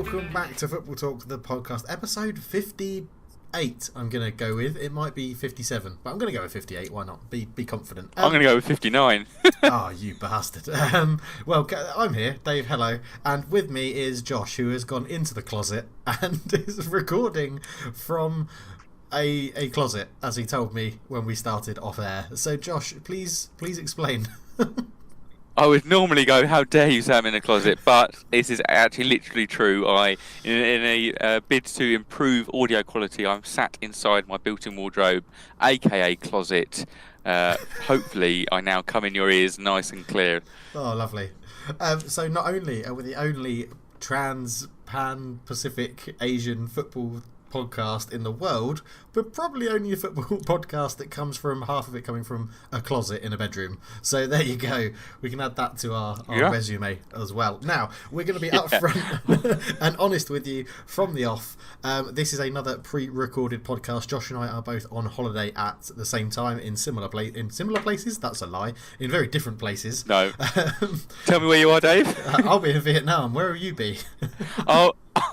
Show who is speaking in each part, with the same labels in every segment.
Speaker 1: welcome back to Football Talk, the podcast, episode 58. I'm going to go with. It might be 57, but I'm going to go with 58. Why not? Be confident.
Speaker 2: I'm going to go with 59.
Speaker 1: Oh, you bastard. Well, I'm here, Dave, hello, and with me is Josh, who has gone into the closet and is recording from a closet, as he told me when we started off air. So, Josh, please explain.
Speaker 2: I would normally go, how dare you say I'm in a closet, but this is actually literally true. In a bid to improve audio quality, I'm sat inside my built-in wardrobe, aka closet. Hopefully, I now come in your ears nice and clear.
Speaker 1: Oh, lovely. So not only are we the only Pan-Pacific Asian football podcast in the world, but probably only a football podcast that comes from half of it coming from a closet in a bedroom. So there you go. We can add that to our resume as well. Now, we're going to be upfront and honest with you from the off. This is another pre-recorded podcast. Josh and I are both on holiday at the same time in similar places. That's a lie. In very different places.
Speaker 2: No. Tell me where you are, Dave.
Speaker 1: I'll be in Vietnam. Where will you be?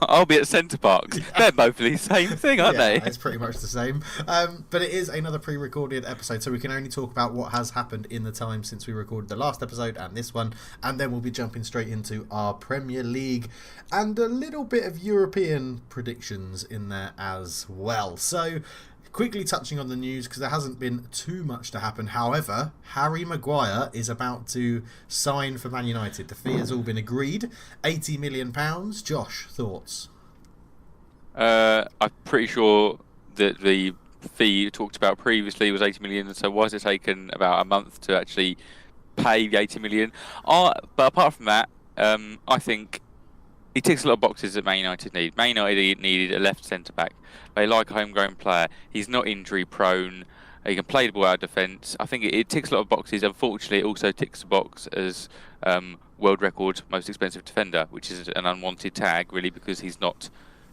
Speaker 2: I'll be at Centre Parks. They're both the same thing, aren't they?
Speaker 1: It's pretty much the same. But it is another pre-recorded episode, so we can only talk about what has happened in the time since we recorded the last episode and this one, and then we'll be jumping straight into our Premier League and a little bit of European predictions in there as well. So, quickly touching on the news, because there hasn't been too much to happen. However, Harry Maguire is about to sign for Man United. The fee has all been agreed. £80 million. Josh, thoughts?
Speaker 2: I'm pretty sure that the fee you talked about previously was 80 million, so why has it taken about a month to actually pay the 80 million? But apart from that, I think he ticks a lot of boxes that Man United need. Man United needed a left centre-back. They like a homegrown player. He's not injury-prone. He can play the ball out of defence. I think it ticks a lot of boxes. Unfortunately, it also ticks the box as world record most expensive defender, which is an unwanted tag, really, because he's not.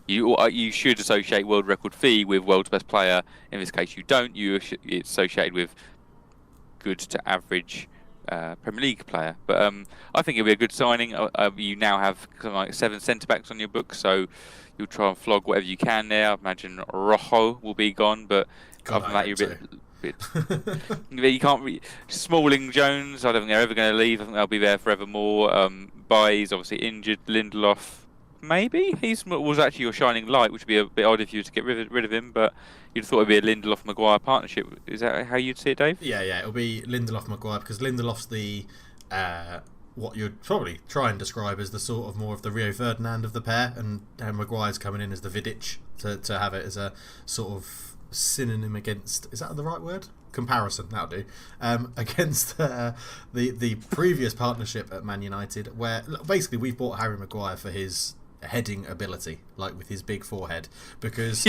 Speaker 2: You should associate world record fee with world's best player. In this case, you don't. It's associated with good to average Premier League player. But I think it'll be a good signing. You now have something like 7 centre-backs on your book, so you'll try and flog whatever you can there. I imagine Rojo will be gone, but other than that, you're a bit you can't Smalling, Jones, I don't think they're ever going to leave. I think they'll be there forevermore. Bailly's obviously injured. Lindelof, maybe was actually your shining light, which would be a bit odd if you were to get rid of him, but you'd have thought it'd be a Lindelof-Maguire partnership. Is that how you'd see it, Dave?
Speaker 1: Yeah, it'll be Lindelof-Maguire, because Lindelof's the what you'd probably try and describe as the sort of more of the Rio Ferdinand of the pair, and Maguire's coming in as the Vidic to have it as a sort of synonym against, is that the right word? Comparison, that'll do. Against the previous partnership at Man United, where basically we've bought Harry Maguire for his heading ability, like with his big forehead, because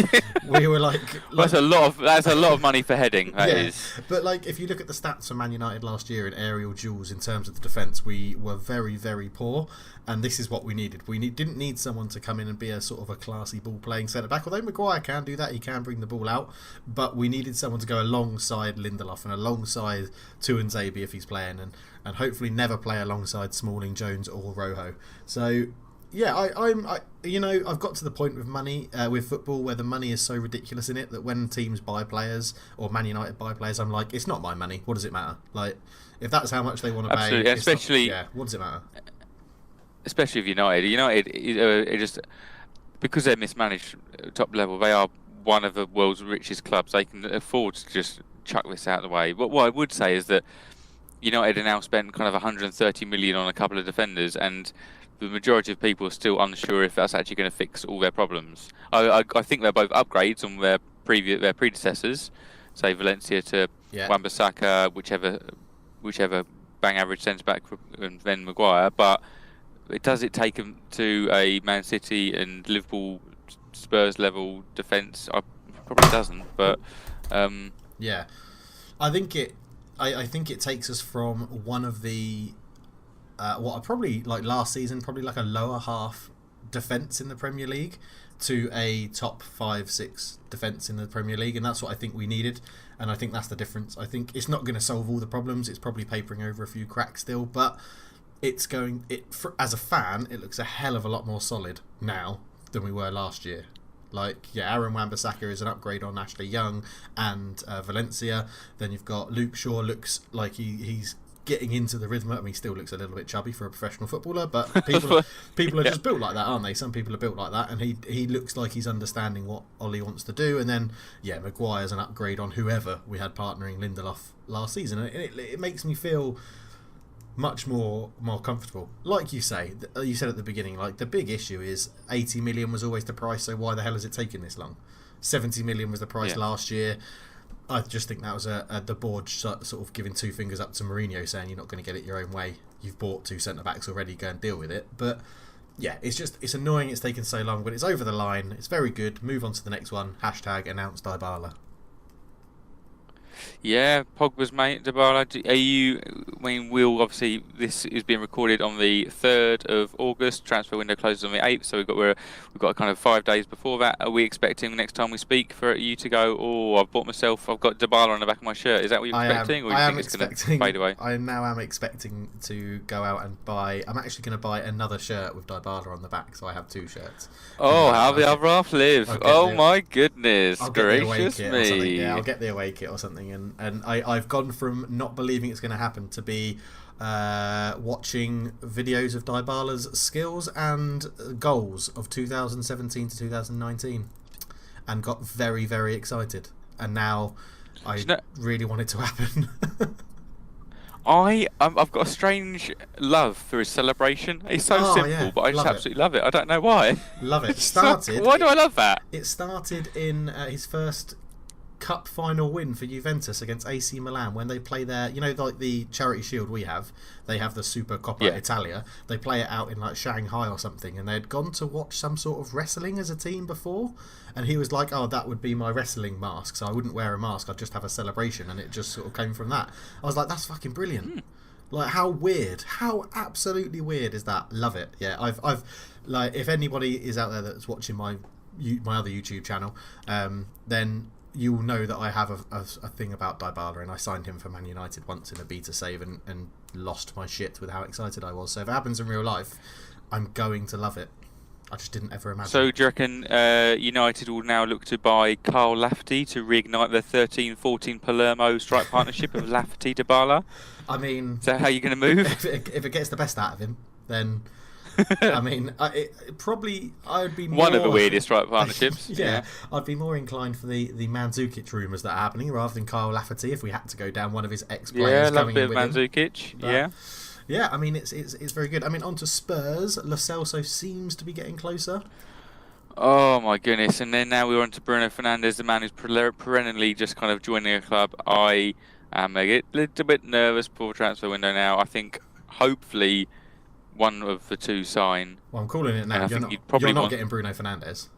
Speaker 1: we were like
Speaker 2: that's a lot of money for heading. That is.
Speaker 1: But like, if you look at the stats for Man United last year in aerial duels in terms of the defence, we were very, very poor, and this is what we needed. We didn't need someone to come in and be a sort of a classy ball playing centre back, although Maguire can do that. He can bring the ball out, but we needed someone to go alongside Lindelof and alongside Tuanzebe if he's playing, and hopefully never play alongside Smalling, Jones or Rojo. So yeah, I've got to the point with money, with football, where the money is so ridiculous in it that when teams buy players, or Man United buy players, I'm like, it's not my money. What does it matter? Like, if that's how much they want to pay,
Speaker 2: especially
Speaker 1: what does it matter?
Speaker 2: Especially with United, it just because they're mismanaged at top level, they are one of the world's richest clubs. They can afford to just chuck this out of the way. But what I would say is that United are now spent kind of 130 million on a couple of defenders, and the majority of people are still unsure if that's actually going to fix all their problems. I think they're both upgrades on their predecessors, say Valencia to Wan-Bissaka, whichever bang average centre back, and then Maguire. But does it take them to a Man City and Liverpool, Spurs level defence? Probably doesn't. But
Speaker 1: yeah, I think it takes us from one of the what I probably like last season, probably like a lower half defence in the Premier League, to a top 5-6 defence in the Premier League, and that's what I think we needed, and I think that's the difference. I think it's not going to solve all the problems. It's probably papering over a few cracks still, but as a fan, it looks a hell of a lot more solid now than we were last year. Like, yeah, Aaron Wan-Bissaka is an upgrade on Ashley Young and Valencia. Then you've got Luke Shaw, looks like he's getting into the rhythm. I mean, he still looks a little bit chubby for a professional footballer, but people are just built like that, aren't they? Some people are built like that, and he looks like he's understanding what Ollie wants to do. And then, yeah, Maguire's an upgrade on whoever we had partnering Lindelof last season, and it makes me feel much more comfortable. Like you say, you said at the beginning, like the big issue is 80 million was always the price, so why the hell has it taken this long? 70 million was the price last year. I just think that was the board sort of giving two fingers up to Mourinho, saying you're not going to get it your own way. You've bought 2 centre-backs already, go and deal with it. But yeah, it's annoying it's taken so long, but it's over the line. It's very good. Move on to the next one. #announce Dybala.
Speaker 2: Yeah, Pogba's mate, Dybala. Are you? I mean, obviously this is being recorded on the 3rd of August. Transfer window closes on the 8th, so we've got kind of 5 days before that. Are we expecting next time we speak for you to go? Oh, I've got Dybala on the back of my shirt. Is that what you're expecting, or do you think it's going to fade away?
Speaker 1: I now am expecting to go out and buy. I'm actually going to buy another shirt with Dybala on the back, so I have 2 shirts.
Speaker 2: Oh, how the other half live! Oh my goodness, gracious me!
Speaker 1: Yeah, I'll get the away kit or something. And I've gone from not believing it's going to happen to be watching videos of Dybala's skills and goals of 2017 to 2019 and got very, very excited. And now I really want it to happen.
Speaker 2: I've got a strange love for his celebration. It's so simple, but I just absolutely love it. I don't know why.
Speaker 1: Love it.
Speaker 2: Why do I love that?
Speaker 1: It started in his first cup final win for Juventus against AC Milan when they play their, like the Charity Shield they have the Super Coppa Italia. They play it out in like Shanghai or something, and they had gone to watch some sort of wrestling as a team before, and he was like, oh, that would be my wrestling mask, so I wouldn't wear a mask, I'd just have a celebration, and it just sort of came from that. I was like, that's fucking brilliant. Like, how absolutely weird is that? Love it. Yeah, I've like, if anybody is out there that's watching my other YouTube channel, then you'll know that I have a thing about Dybala, and I signed him for Man United once in a beta save and lost my shit with how excited I was. So if it happens in real life, I'm going to love it. I just didn't ever imagine.
Speaker 2: So do you reckon United will now look to buy Carl Lafferty to reignite their 13-14 Palermo strike partnership of Lafferty-Dybala?
Speaker 1: I mean...
Speaker 2: Is that how you're going to move?
Speaker 1: If it gets the best out of him, then... I mean, I would be more...
Speaker 2: One of the weirdest strike partnerships.
Speaker 1: Yeah, I'd be more inclined for the Man Utd rumours that are happening rather than Kyle Lafferty if we had to go down one of his ex-players.
Speaker 2: Yeah, love a bit of Man Utd. Yeah.
Speaker 1: Yeah, I mean, it's very good. I mean, on to Spurs. Lo Celso seems to be getting closer.
Speaker 2: Oh my goodness! And then now we're on to Bruno Fernandes, the man who's perennially just kind of joining a club. I am a little bit nervous for transfer window now. I think hopefully one of the two sign.
Speaker 1: Well, I'm calling it now. You're not getting Bruno Fernandes.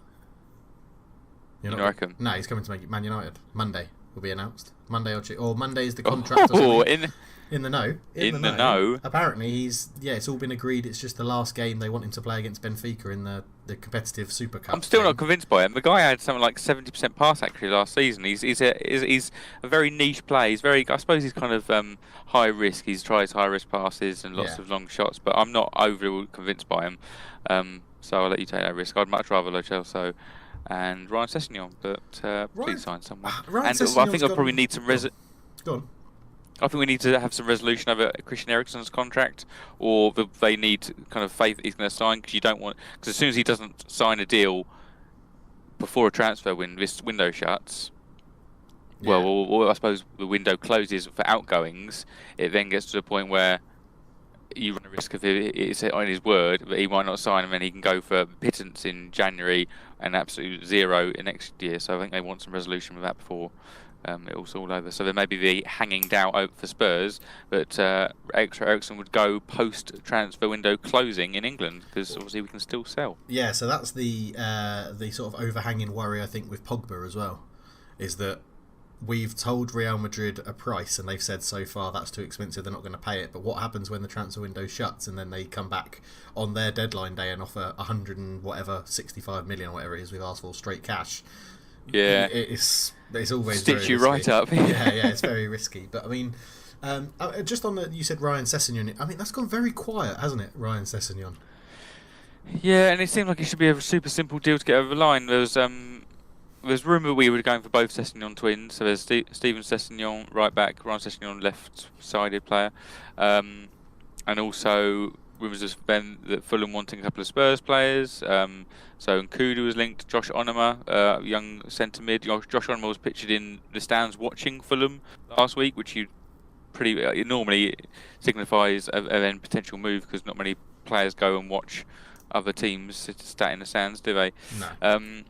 Speaker 2: You reckon?
Speaker 1: No, he's coming to Man United. Monday will be announced. Monday or Monday is the contract. In the know. In the know. Apparently, it's all been agreed. It's just the last game they want him to play against Benfica in the competitive Super Cup.
Speaker 2: I'm still not convinced by him. The guy had something like 70% pass accuracy last season. He's a very niche play. I suppose he's kind of high risk. He tries high risk passes and lots of long shots, but I'm not overly convinced by him. So I'll let you take that risk. I'd much rather Lo Celso and Ryan Sessegnon, but please sign someone. I think I'll probably need some
Speaker 1: Go on.
Speaker 2: I think we need to have some resolution over Christian Eriksen's contract, or they need kind of faith that he's going to sign, because as soon as he doesn't sign a deal before a transfer window shuts, or I suppose the window closes for outgoings, it then gets to the point where you run a risk of it's on his word that he might not sign, and then he can go for pittance in January and absolute zero in next year. So I think they want some resolution with that before it's all over. So there may be the hanging doubt for Spurs, but Eriksen would go post transfer window closing in England, because obviously we can still sell.
Speaker 1: Yeah, so that's the sort of overhanging worry I think with Pogba as well, is that we've told Real Madrid a price and they've said so far that's too expensive, they're not going to pay it. But what happens when the transfer window shuts and then they come back on their deadline day and offer 65 million or whatever it is we've asked for straight cash?
Speaker 2: Yeah,
Speaker 1: it's always
Speaker 2: stitch you
Speaker 1: risky.
Speaker 2: right up.
Speaker 1: yeah, it's very risky. But I mean, Just on the, you said Ryan Sessegnon. I mean, that's gone very quiet, hasn't it, Ryan Sessegnon?
Speaker 2: Yeah, and it seemed like it should be a super simple deal to get over the line. There's rumour we were going for both Sessegnon twins. So there's Steven Sessegnon right back, Ryan Sessegnon left-sided player, and also rumours have been that Fulham wanting a couple of Spurs players. So Nkudu was linked to Josh Onoma, young centre mid. Josh Onoma was pictured in the stands watching Fulham last week, which it normally signifies a then potential move, because not many players go and watch other teams sat in the stands, do they?
Speaker 1: No.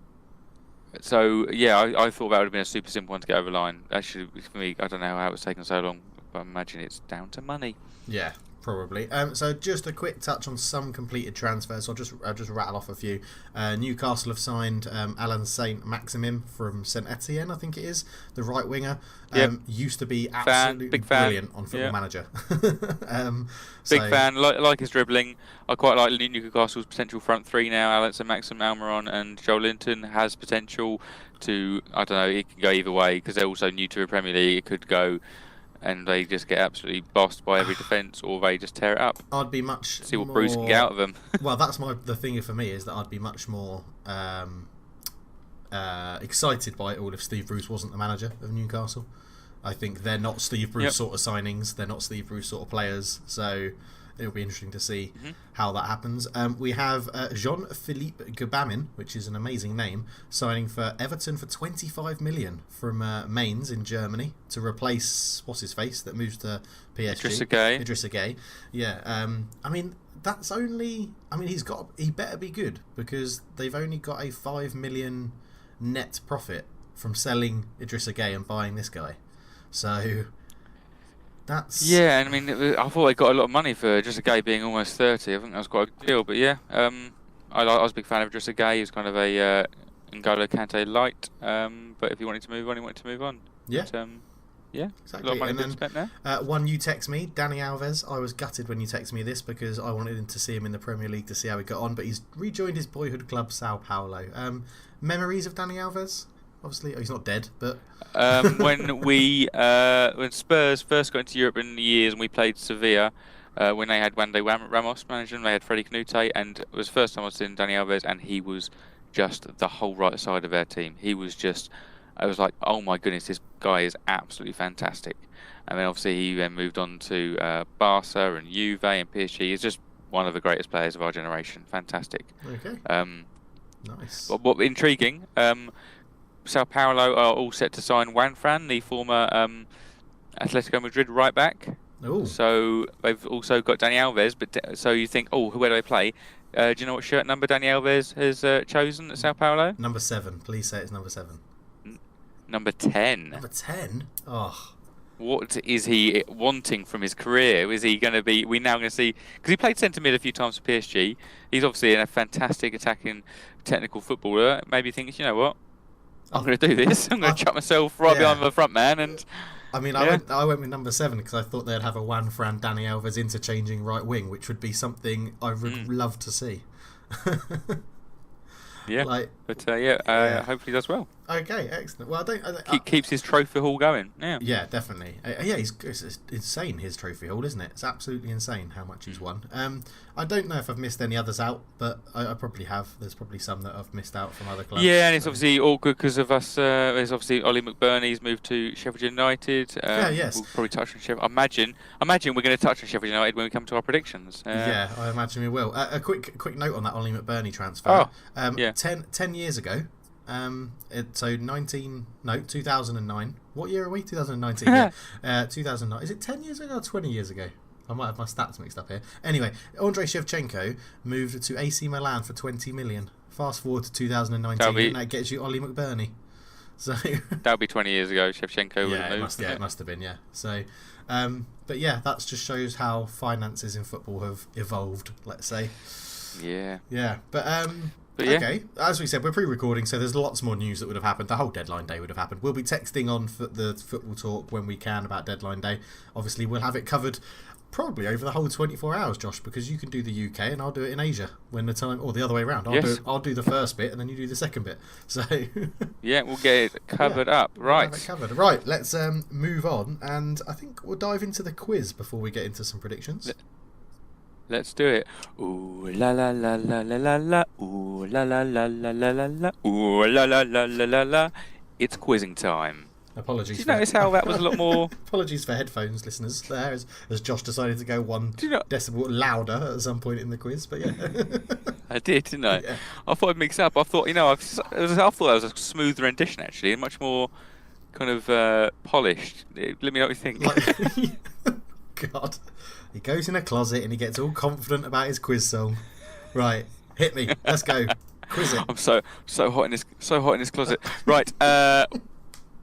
Speaker 2: So yeah, I thought that would have been a super simple one to get over the line. Actually, for me, I don't know how it's taken so long, but I imagine it's down to money.
Speaker 1: Yeah, probably. So just a quick touch on some completed transfers. I'll just rattle off a few. Newcastle have signed Alan Saint Maximin from Saint Etienne, I think it is, the right winger. Used to be absolutely brilliant on Football Manager.
Speaker 2: Big fan, like his dribbling. I quite like Newcastle's potential front three now. Alan Saint Maximin, Almiron and Joel Linton has potential to, I don't know, it can go either way, because they're also new to the Premier League. It could go and they just get absolutely bossed by every defence, or they just tear it up.
Speaker 1: I'd be much
Speaker 2: see what
Speaker 1: more...
Speaker 2: Bruce can get out of them.
Speaker 1: Well, that's the thing for me, is that I'd be much more excited by it all if Steve Bruce wasn't the manager of Newcastle. I think they're not Steve Bruce sort of signings. They're not Steve Bruce sort of players. So it'll be interesting to see how that happens. We have Jean-Philippe Gbamin, which is an amazing name, signing for Everton for 25 million from Mainz in Germany to replace what's his face that moves to PSG. Idrissa Gueye. Yeah. I mean, that's only. I mean, he better be good, because they've only got a 5 million net profit from selling Idrissa Gueye and buying this guy. So. That's... Yeah,
Speaker 2: and I mean, I thought they got a lot of money for Idrissa Gueye being almost 30. I think that was quite a good deal. But yeah, I was a big fan of Idrissa Gueye. He's kind of a N'Golo Kante light. But if he wanted to move on, he wanted to move on.
Speaker 1: Yeah.
Speaker 2: But, yeah,
Speaker 1: exactly.
Speaker 2: A lot of money spent there.
Speaker 1: One you text me, Dani Alves. I was gutted when you texted me this, because I wanted him to see him in the Premier League to see how he got on. But he's rejoined his boyhood club, Sao Paulo. Memories of Dani Alves? Obviously, he's not dead, but
Speaker 2: when Spurs first got into Europe in the years, and we played Sevilla, when they had Juan de Ramos managing, they had Freddie Canute, and it was the first time I'd seen Dani Alves, and he was just the whole right side of their team. He was just, I was like, oh my goodness, this guy is absolutely fantastic. And then obviously he then moved on to Barca and Juve and PSG. He's just one of the greatest players of our generation. Fantastic.
Speaker 1: Okay. Nice.
Speaker 2: But what intriguing. Sao Paulo are all set to sign Juan Fran, the former Atletico Madrid right back.
Speaker 1: Ooh.
Speaker 2: So they've also got Dani Alves. But so you think, oh, where do they play? Do you know what shirt number Dani Alves has chosen at Sao Paulo?
Speaker 1: Number 7. Please say it's number 7.
Speaker 2: Number 10.
Speaker 1: Number 10? Oh.
Speaker 2: What is he wanting from his career? Is he going to be... We're now going to see... Because he played centre mid a few times for PSG. He's obviously a fantastic attacking technical footballer. Maybe he thinks, you know what? I'm going to do this. I'm going to chuck myself right behind the front man. And
Speaker 1: I mean, I went with number 7 because I thought they'd have a Juan Fran Dani Alves interchanging right wing, which would be something I would love to see.
Speaker 2: Yeah, hopefully he does well.
Speaker 1: Okay, excellent. Well,
Speaker 2: keeps his trophy haul going.
Speaker 1: Yeah, definitely. It's insane, his trophy haul, isn't it? It's absolutely insane how much he's won. I don't know if I've missed any others out, but I probably have. There's probably some that I've missed out from other clubs.
Speaker 2: Yeah, and it's obviously awkward because of us. There's obviously Ollie McBurney's moved to Sheffield United.
Speaker 1: Yes.
Speaker 2: We'll probably touch on Sheffield. Imagine we're going to touch on Sheffield United when we come to our predictions.
Speaker 1: Yeah, I imagine we will. A quick note on that Ollie McBurney transfer. 10 years ago. 2009. What year are we? 2019. Yeah. 2009. Is it 10 years ago or 20 years ago? I might have my stats mixed up here. Anyway, Andrei Shevchenko moved to AC Milan for 20 million. Fast forward to 2019, and that gets you Ollie McBurney. So
Speaker 2: that would be 20 years ago. Shevchenko would have moved.
Speaker 1: It must have been. Yeah. So, but yeah, that just shows how finances in football have evolved. Let's say.
Speaker 2: Yeah.
Speaker 1: Yeah, but okay, as we said, we're pre-recording, so there's lots more news that would have happened. The whole deadline day would have happened. We'll be texting on the Football Talk when we can about deadline day. Obviously, we'll have it covered Probably over the whole 24 hours, Josh, because you can do the UK and I'll do it in Asia when the time, or the other way around. I'll do the first bit and then you do the second bit. So
Speaker 2: yeah, we'll get it covered up. Right.
Speaker 1: We'll have it covered. Right, let's move on, and I think we'll dive into the quiz before we get into some predictions.
Speaker 2: Let's do it. Ooh la la la la la la la. Ooh la la la la la la la. Ooh la la la la la la. It's quizzing time.
Speaker 1: Apologies.
Speaker 2: Did you notice how that was a lot more?
Speaker 1: Apologies for headphones, listeners. There, as Josh decided to go one decibel louder at some point in the quiz, but yeah.
Speaker 2: I did, didn't I?
Speaker 1: Yeah.
Speaker 2: I thought I'd mix up. I thought, I thought that was a smooth rendition actually, and much more kind of polished. Let me know what you think.
Speaker 1: God, he goes in a closet and he gets all confident about his quiz song. Right, hit me. Let's go. Quiz it.
Speaker 2: I'm so hot in this closet. Right.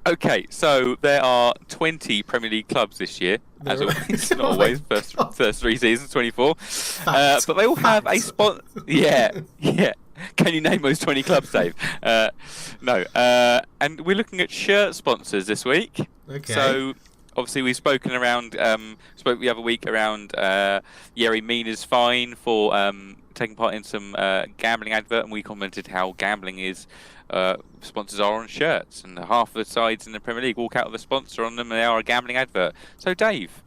Speaker 2: Okay, so there are 20 Premier League clubs this year, as always. Not always. First 3 seasons, 24. But they all have a spot. Yeah. Can you name those 20 clubs, Dave? No. And we're looking at shirt sponsors this week.
Speaker 1: Okay.
Speaker 2: So obviously we've spoken around. Spoke the other week around Yerry Mina's fine for taking part in some gambling advert, and we commented how gambling is. Sponsors are on shirts, and half of the sides in the Premier League walk out with a sponsor on them, and they are a gambling advert. So, Dave,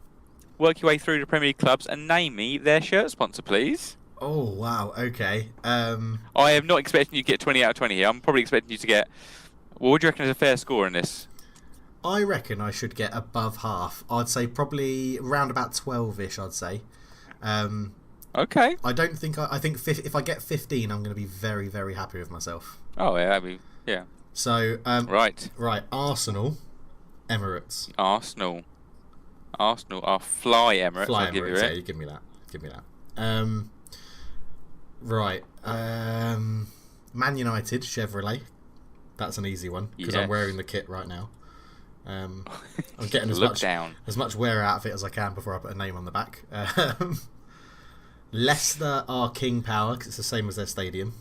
Speaker 2: work your way through the Premier League clubs and name me their shirt sponsor, please.
Speaker 1: Oh, wow. Okay.
Speaker 2: I am not expecting you to get 20 out of 20 here. I'm probably expecting you to get... What would you reckon is a fair score in this?
Speaker 1: I reckon I should get above half. I'd say probably around about 12-ish, I'd say.
Speaker 2: Okay.
Speaker 1: I don't think... I think if I get 15, I'm going to be very, very happy with myself.
Speaker 2: Oh, yeah, yeah.
Speaker 1: So,
Speaker 2: Right,
Speaker 1: Arsenal, Emirates.
Speaker 2: Arsenal are Fly Emirates.
Speaker 1: Fly
Speaker 2: I'll give you
Speaker 1: Emirates,
Speaker 2: it.
Speaker 1: yeah, you give me that. Right, Man United, Chevrolet. That's an easy one, because I'm wearing the kit right now. I'm getting as much wear out of it as I can before I put a name on the back. Leicester are King Power, because it's the same as their stadium.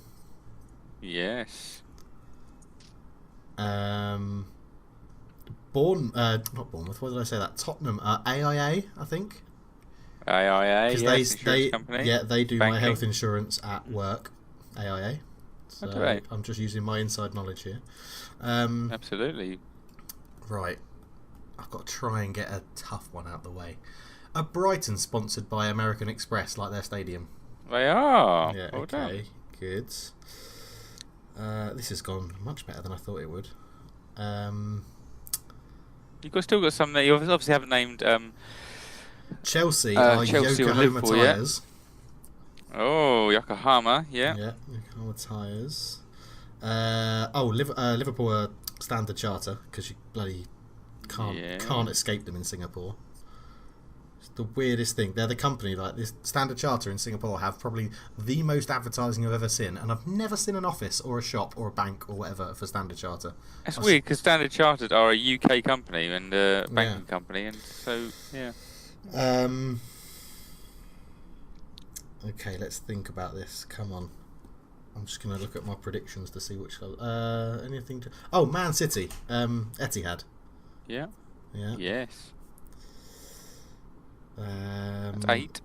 Speaker 2: Yes.
Speaker 1: Not Bournemouth. What did I say? That Tottenham, AIA, I think.
Speaker 2: AIA, yes,
Speaker 1: they
Speaker 2: company.
Speaker 1: Yeah, they do
Speaker 2: Banking.
Speaker 1: my health insurance at work. AIA. So
Speaker 2: Okay.
Speaker 1: I'm just using my inside knowledge here.
Speaker 2: Absolutely.
Speaker 1: Right, I've got to try and get a tough one out the way. Are Brighton sponsored by American Express, like their stadium?
Speaker 2: They are.
Speaker 1: Yeah.
Speaker 2: Well
Speaker 1: Okay.
Speaker 2: done.
Speaker 1: Good. This has gone much better than I thought it would.
Speaker 2: You've still got some that you obviously haven't named.
Speaker 1: Chelsea are
Speaker 2: Chelsea or
Speaker 1: Yokohama
Speaker 2: Liverpool, yeah.
Speaker 1: Tyres.
Speaker 2: Oh, Yokohama, yeah.
Speaker 1: Yeah, Yokohama Tyres. Liverpool are Standard Charter, because you bloody can't escape them in Singapore. It's the weirdest thing. They're the company, like this Standard Charter in Singapore have probably the most advertising I've ever seen, and I've never seen an office or a shop or a bank or whatever for Standard Charter.
Speaker 2: That's weird, because Standard Chartered are a UK company and a banking company, and so, yeah.
Speaker 1: Okay, let's think about this. Come on. I'm just going to look at my predictions to see which... anything to... Oh, Man City. Etihad.
Speaker 2: Yeah.
Speaker 1: Yeah.
Speaker 2: Yes. That's 8.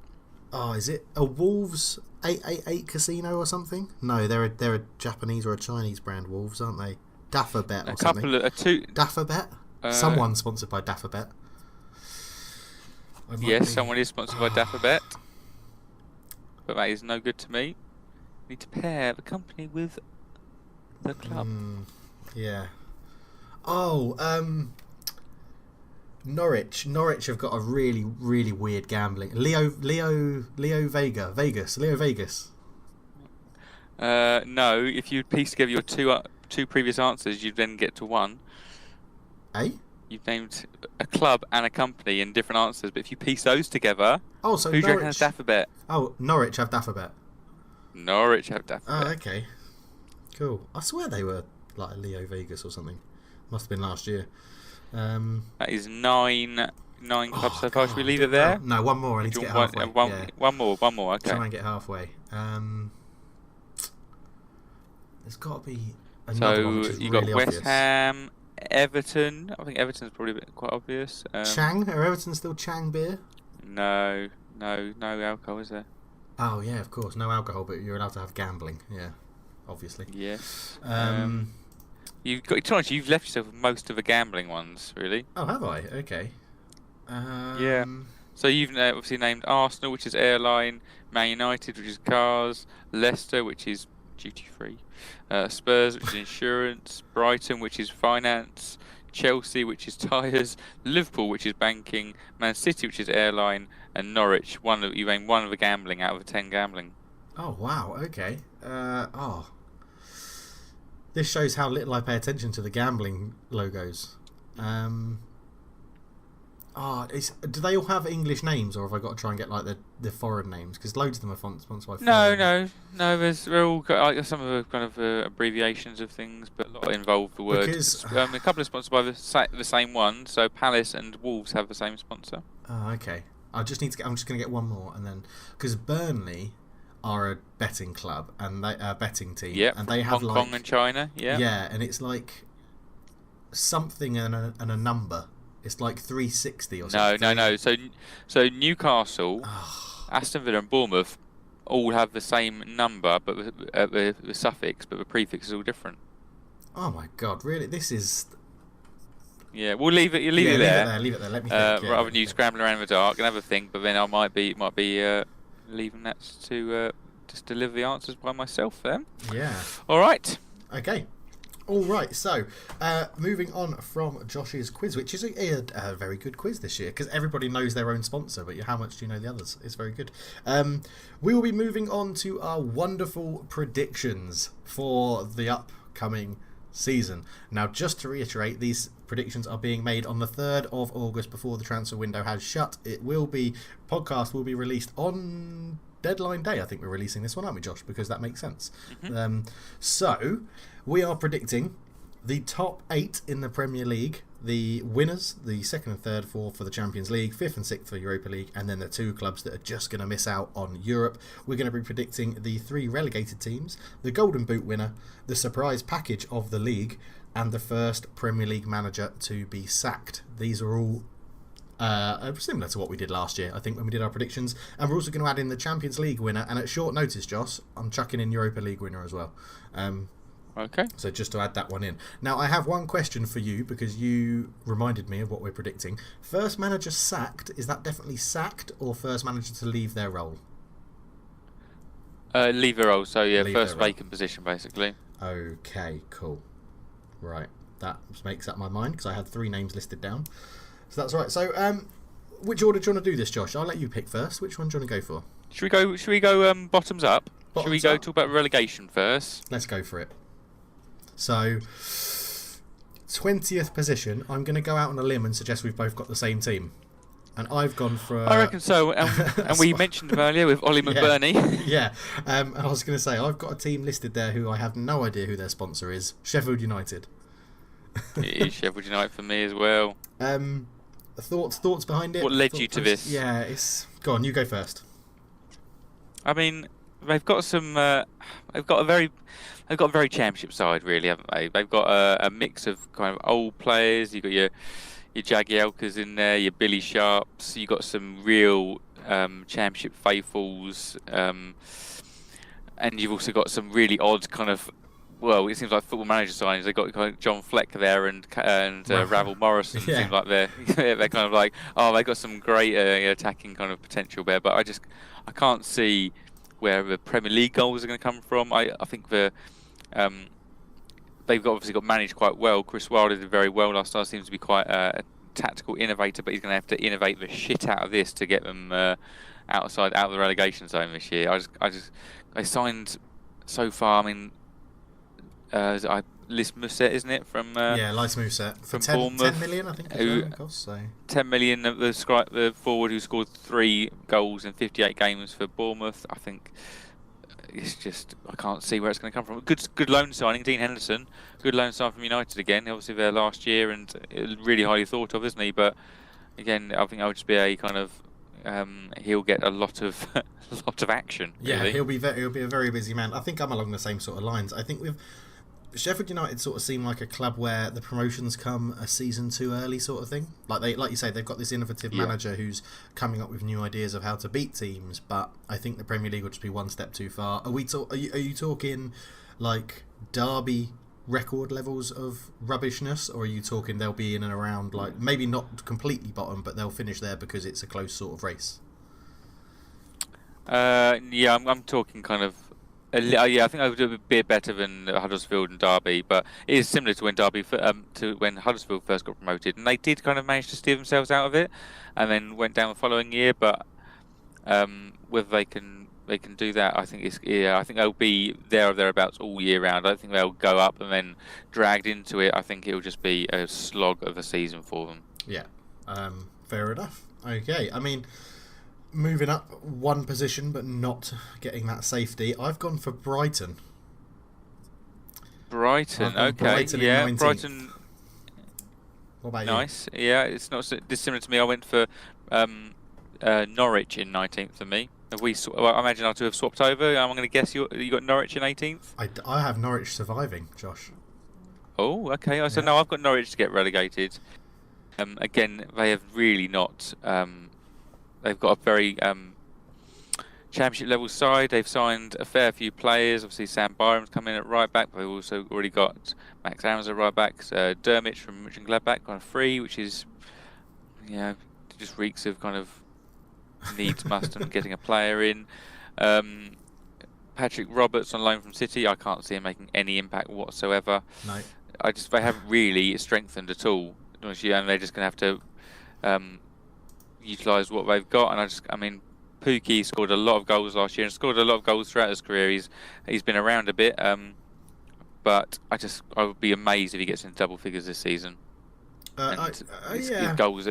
Speaker 1: Oh, is it a Wolves 888 Casino or something? No, they're a Japanese or a Chinese brand, Wolves, aren't they? Daffabet or something. Daffabet? Someone sponsored by Daffabet.
Speaker 2: Yes, someone is sponsored by Daffabet. But that is no good to me. We need to pair the company with the club.
Speaker 1: Yeah. Oh, Norwich have got a really, really weird gambling. Leo Vegas.
Speaker 2: No, if you piece together your two previous answers, you'd then get to one.
Speaker 1: Eh?
Speaker 2: You've named a club and a company in different answers, but if you piece those together,
Speaker 1: so
Speaker 2: who do you reckon has Daffabet?
Speaker 1: Oh, Norwich have Daffabet.
Speaker 2: Norwich have Daffabet.
Speaker 1: Oh, okay. Cool. I swear they were like Leo Vegas or something. Must have been last year.
Speaker 2: That is nine clubs so far. Should we leave it there?
Speaker 1: No, one more. I need to get halfway.
Speaker 2: One more. Okay.
Speaker 1: Try and get halfway. There's got to be another one which is
Speaker 2: you
Speaker 1: really
Speaker 2: got West
Speaker 1: obvious.
Speaker 2: Ham, Everton. I think Everton's probably quite obvious.
Speaker 1: Chang? Are Everton still Chang beer?
Speaker 2: No, no alcohol, is there?
Speaker 1: Oh yeah, of course, no alcohol, but you're allowed to have gambling. Yeah, obviously.
Speaker 2: Yes.
Speaker 1: Um,
Speaker 2: You've got, to be honest, you've left yourself with most of the gambling ones, really.
Speaker 1: oh, have I? Okay.
Speaker 2: Yeah. So you've obviously named Arsenal, which is airline, Man United, which is cars, Leicester, which is duty free, Spurs, which is insurance, Brighton, which is finance, Chelsea, which is tyres, Liverpool, which is banking, Man City, which is airline, and Norwich. You named one of the gambling out of the 10 gambling.
Speaker 1: Oh wow. Okay. This shows how little I pay attention to the gambling logos. Do they all have English names, or have I got to try and get like the foreign names? Because loads of them are sponsored by foreign.
Speaker 2: No. They're all got, some of the kind of abbreviations of things, but a lot involve the word.
Speaker 1: Because
Speaker 2: a couple are sponsored by the same one. So Palace and Wolves have the same sponsor.
Speaker 1: oh, okay. I'm just going to get one more, and then because Burnley are a betting club and they a betting team, and they have
Speaker 2: Hong Kong and China.
Speaker 1: Yeah, and it's like something and a number. It's like 360 or something.
Speaker 2: No. So Newcastle, Aston Villa, and Bournemouth all have the same number, but the suffix, but the prefix is all different.
Speaker 1: Oh my god! Really? This is.
Speaker 2: Yeah, we'll leave it. Leave it there.
Speaker 1: Leave it there. Let me think.
Speaker 2: Rather than you scrambling around in the dark and have a think, but then I might be leaving that to just deliver the answers by myself. Then.
Speaker 1: Yeah.
Speaker 2: All right.
Speaker 1: Okay. All right, so moving on from Josh's quiz, which is a very good quiz this year, because everybody knows their own sponsor, but how much do you know the others? It's very good. We will be moving on to our wonderful predictions for the upcoming season. Now, just to reiterate, these predictions are being made on the 3rd of August before the transfer window has shut. Podcast will be released on deadline day. I think we're releasing this one, aren't we, Josh? Because that makes sense. Mm-hmm. So we are predicting the top 8 in the Premier League, the winners, the 2nd and 3rd, 4th for the Champions League, 5th and 6th for Europa League, and then the 2 clubs that are just going to miss out on Europe. We're going to be predicting the 3 relegated teams, the Golden Boot winner, the surprise package of the league, and the first Premier League manager to be sacked. These are all similar to what we did last year, I think, when we did our predictions. And we're also going to add in the Champions League winner, and at short notice, Josh, I'm chucking in Europa League winner as well.
Speaker 2: Okay.
Speaker 1: So just to add that one in. Now, I have one question for you, because you reminded me of what we're predicting. First manager sacked, is that definitely sacked, or first manager to leave their role?
Speaker 2: Leave their role, so
Speaker 1: Leave
Speaker 2: first
Speaker 1: their role.
Speaker 2: vacant position, basically.
Speaker 1: Okay, cool. Right, that makes up my mind, because I had 3 names listed down. So that's right. So, which order do you want to do this, Josh? I'll let you pick first. Which one do you want to go for?
Speaker 2: Should we go bottoms up? Should we go
Speaker 1: up?
Speaker 2: talk about relegation first?
Speaker 1: Let's go for it. So, 20th position, I'm going to go out on a limb and suggest we've both got the same team. And I've gone for...
Speaker 2: I reckon so. And we mentioned them earlier with Ollie McBurney.
Speaker 1: Yeah. And I was going to say, I've got a team listed there who I have no idea who their sponsor is. Sheffield United.
Speaker 2: It is Sheffield United for me as well.
Speaker 1: Thoughts behind it?
Speaker 2: What led you to this?
Speaker 1: Yeah, it's... Go on, you go first.
Speaker 2: I mean, they've got some... They've got a very championship side, really, haven't they? They've got a mix of kind of old players. You've got your Jagielkas in there, your Billy Sharps. You've got some real championship faithfuls. And you've also got some really odd kind of... Well, it seems like football manager signings. They've got kind of John Fleck there and Ravel Morrison.
Speaker 1: Yeah.
Speaker 2: Seems like they're kind of like, they've got some great attacking kind of potential there. But I can't see where the Premier League goals are going to come from. I think they've obviously got managed quite well. Chris Wilder did very well last time. Seems to be quite a tactical innovator, but he's going to have to innovate the shit out of this to get them out of the relegation zone this year. I signed so far. I mean, Lis Musset, isn't it, from
Speaker 1: Lice Musset
Speaker 2: from
Speaker 1: 10
Speaker 2: Bournemouth,
Speaker 1: 10 million, I think. It costs, so.
Speaker 2: 10 million. The forward who scored 3 goals in 58 games for Bournemouth. I think it's just, I can't see where it's going to come from. Good loan signing, Dean Henderson. Good loan signing from United again. Obviously there last year and really highly thought of, isn't he? But again, I think that would just be a kind of he'll get a lot of action.
Speaker 1: Yeah,
Speaker 2: really.
Speaker 1: he'll be a very busy man. I think I'm along the same sort of lines. I think Sheffield United sort of seem like a club where the promotions come a season too early, sort of thing. Like you say, they've got this innovative manager who's coming up with new ideas of how to beat teams. But I think the Premier League will just be one step too far. Are you talking like Derby record levels of rubbishness, or are you talking they'll be in and around, like maybe not completely bottom, but they'll finish there because it's a close sort of race?
Speaker 2: I'm talking kind of. I think I would do a bit better than Huddersfield and Derby, but it is similar to when to when Huddersfield first got promoted, and they did kind of manage to steer themselves out of it, and then went down the following year. But whether they can do that, I think I think they'll be there or thereabouts all year round. I don't think they'll go up and then dragged into it. I think it'll just be a slog of a season for them.
Speaker 1: Yeah, fair enough. Okay, I mean, moving up one position but not getting that safety, I've gone for Brighton.
Speaker 2: Brighton, okay,
Speaker 1: Brighton
Speaker 2: yeah,
Speaker 1: 19th.
Speaker 2: Brighton.
Speaker 1: What about
Speaker 2: nice, you? Yeah, it's not dissimilar to me. I went for Norwich in 19th for me. Have we? I imagine our two have swapped over. I'm going to guess you got Norwich in 18th.
Speaker 1: I have Norwich surviving, Josh.
Speaker 2: Oh, okay. So no, I've got Norwich to get relegated. Again, they have really not. They've got a very championship level side. They've signed a fair few players. Obviously, Sam Byram's come in at right back, but they've also already got Max Aarons at right back. Dermich from Mönchengladbach on free, which is, just reeks of kind of needs must and getting a player in. Patrick Roberts on loan from City. I can't see him making any impact whatsoever.
Speaker 1: No.
Speaker 2: They haven't really strengthened at all. And they're just going to have to utilise what they've got. And Pukki scored a lot of goals last year and scored a lot of goals throughout his career. He's been around a bit, but I would be amazed if he gets into double figures this season. His goals.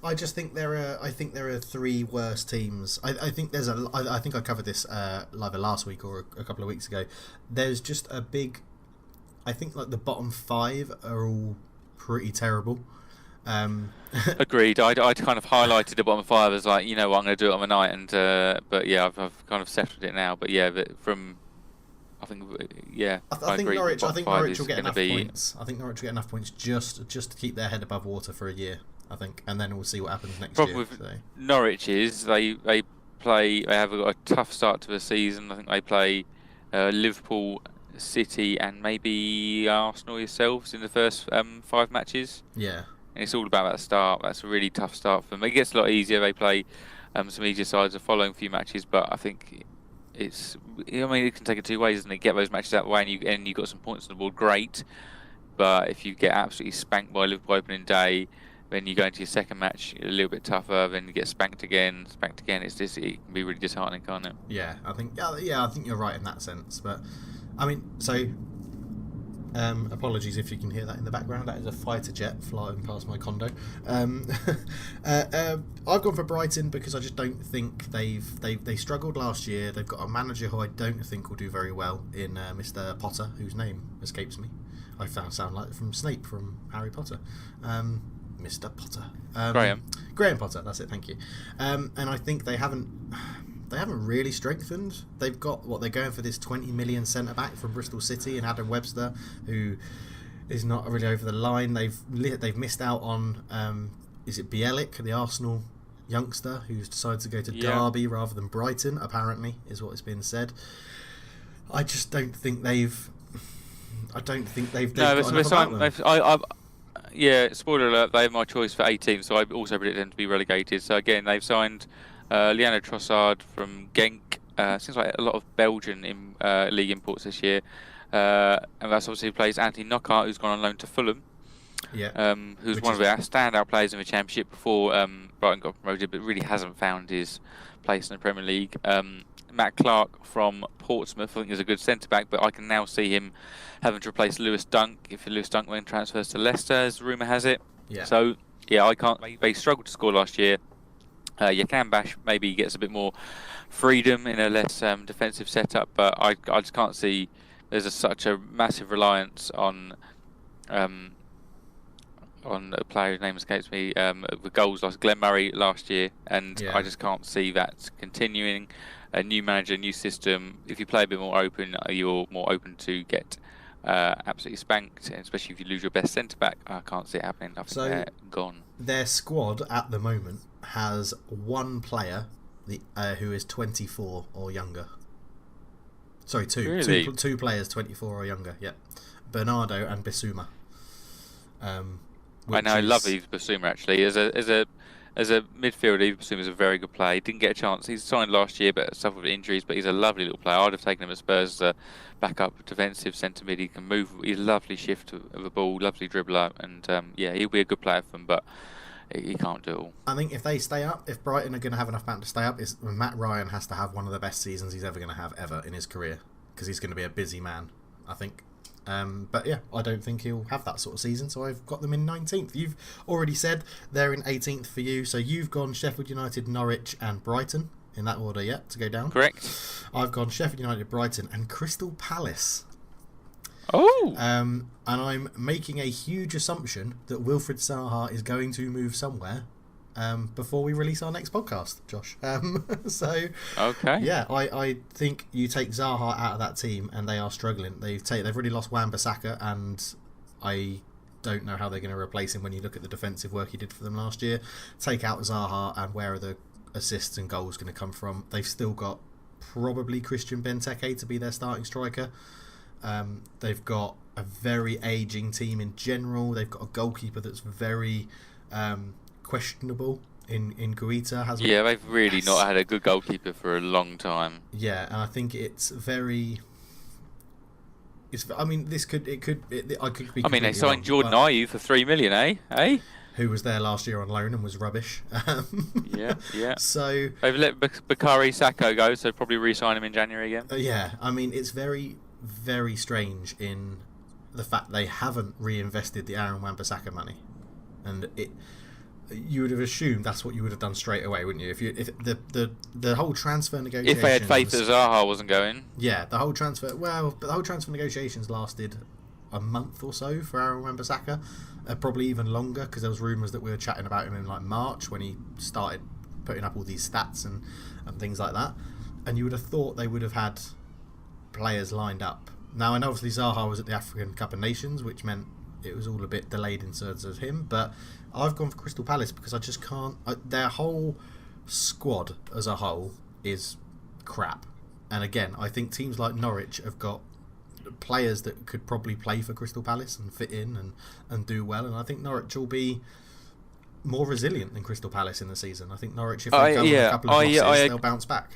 Speaker 1: I just think there are three worse teams. I think I think I covered this either last week or a couple of weeks ago. There's just a big. I think like the bottom five are all pretty terrible.
Speaker 2: Agreed. I'd kind of highlighted the bottom five as like, I'm going to do it on the night, and but yeah, I've kind of settled it now. But yeah, I think
Speaker 1: Norwich will get enough points. I think Norwich will get enough points just to keep their head above water for a year. I think, and then we'll see what happens next year.
Speaker 2: Problem with Norwich is they have got a tough start to the season. I think they play Liverpool, City, and maybe Arsenal yourselves in the first 5 matches.
Speaker 1: Yeah. And
Speaker 2: it's all about that start. That's a really tough start for them. It gets a lot easier. They play some easier sides the following few matches, but I think it can take it two ways, and get those matches out of the way, and you got some points on the board, great. But if you get absolutely spanked by Liverpool opening day, then you go into your second match a little bit tougher, then you get spanked again. It can be really disheartening, can't it?
Speaker 1: Yeah, I think you're right in that sense. But apologies if you can hear that in the background. That is a fighter jet flying past my condo. I've gone for Brighton because I just don't think they struggled last year. They've got a manager who I don't think will do very well in Mr. Potter, whose name escapes me. I sound like from Snape from Harry Potter. Mr. Potter. Graham Potter. That's it. Thank you. And I think they haven't really strengthened. They've got they're going for this 20 million centre back from Bristol City and Adam Webster, who is not really over the line. They've missed out on is it Bielik, the Arsenal youngster, who's decided to go to Derby rather than Brighton. Apparently, is what has been said. I just don't think they've. Got enough about them.
Speaker 2: Yeah, spoiler alert, they have my choice for 18th, so I also predict them to be relegated. So again, they've signed Leandro Trossard from Genk. Seems like a lot of Belgian league imports this year. And that's obviously plays Anthony Knockaert, who's gone on loan to Fulham.
Speaker 1: Yeah.
Speaker 2: Who's one of their standout players in the Championship before Brighton got promoted, but really hasn't found his place in the Premier League. Matt Clark from Portsmouth, I think, is a good centre-back, but I can now see him having to replace Lewis Dunk if Lewis Dunk then transfers to Leicester, as the rumour has it.
Speaker 1: Yeah.
Speaker 2: So, I can't. They struggled to score last year. Yakambash maybe gets a bit more freedom in a less defensive setup, but I just can't see there's such a massive reliance on a player whose name escapes me, with goals like Glenn Murray last year, and I just can't see that continuing. A new manager, new system. If you play a bit more open, you're more open to get absolutely spanked, especially if you lose your best centre back. I can't see it happening. I think they're gone.
Speaker 1: Their squad at the moment has one player who is 24 or younger. Sorry,
Speaker 2: Really?
Speaker 1: two players 24 or younger. Yeah, Bernardo and Bissouma.
Speaker 2: I know, I love Yves Bissouma actually. As a midfielder, Yves Bissouma is a very good player. He didn't get a chance. He's signed last year, but suffered with injuries. But he's a lovely little player. I'd have taken him at Spurs as a backup defensive centre mid. He can move. He's a lovely shift of the ball, lovely dribbler, and he'll be a good player for them. But he can't do it all.
Speaker 1: I think if they stay up, if Brighton are going to have enough man to stay up, Matt Ryan has to have one of the best seasons he's ever going to have in his career, because he's going to be a busy man, I think. But yeah, I don't think he'll have that sort of season, so I've got them in 19th. You've already said they're in 18th for you, so you've gone Sheffield United, Norwich and Brighton, in that order yet to go down.
Speaker 2: Correct.
Speaker 1: I've gone Sheffield United, Brighton and Crystal Palace.
Speaker 2: Oh!
Speaker 1: And I'm making a huge assumption that Wilfried Zaha is going to move somewhere before we release our next podcast, Josh. So,
Speaker 2: okay.
Speaker 1: Yeah, I think you take Zaha out of that team and they are struggling. They've already lost Wan-Bissaka, and I don't know how they're going to replace him when you look at the defensive work he did for them last year. Take out Zaha, and where are the assists and goals going to come from? They've still got probably Christian Benteke to be their starting striker. They've got a very ageing team in general. They've got a goalkeeper that's very questionable in Guaita.
Speaker 2: Yeah, they've really not had a good goalkeeper for a long time.
Speaker 1: Yeah, and I think it's very. I mean, I could be.
Speaker 2: I mean, they signed Jordan Ayew for $3 million, eh?
Speaker 1: Who was there last year on loan and was rubbish.
Speaker 2: Yeah.
Speaker 1: So
Speaker 2: they've let Bakary Sacco go, so probably re-sign him in January again.
Speaker 1: Yeah, I mean, it's very, very strange in the fact they haven't reinvested the Aaron Wan-Bissaka money, and you would have assumed that's what you would have done straight away, wouldn't you? If the whole transfer negotiations.
Speaker 2: If they had faith that Zaha wasn't going.
Speaker 1: Yeah, the whole transfer negotiations lasted a month or so for Aaron Wan-Bissaka, probably even longer, because there was rumours that we were chatting about him in like March when he started putting up all these stats and things like that, and you would have thought they would have had players lined up. Now, and obviously Zaha was at the African Cup of Nations, which meant it was all a bit delayed in terms of him, but I've gone for Crystal Palace because I just can't. Their whole squad as a whole is crap, and again, I think teams like Norwich have got players that could probably play for Crystal Palace and fit in and do well, and I think Norwich will be more resilient than Crystal Palace in the season. I think Norwich, if they go with a couple of losses, they'll bounce back.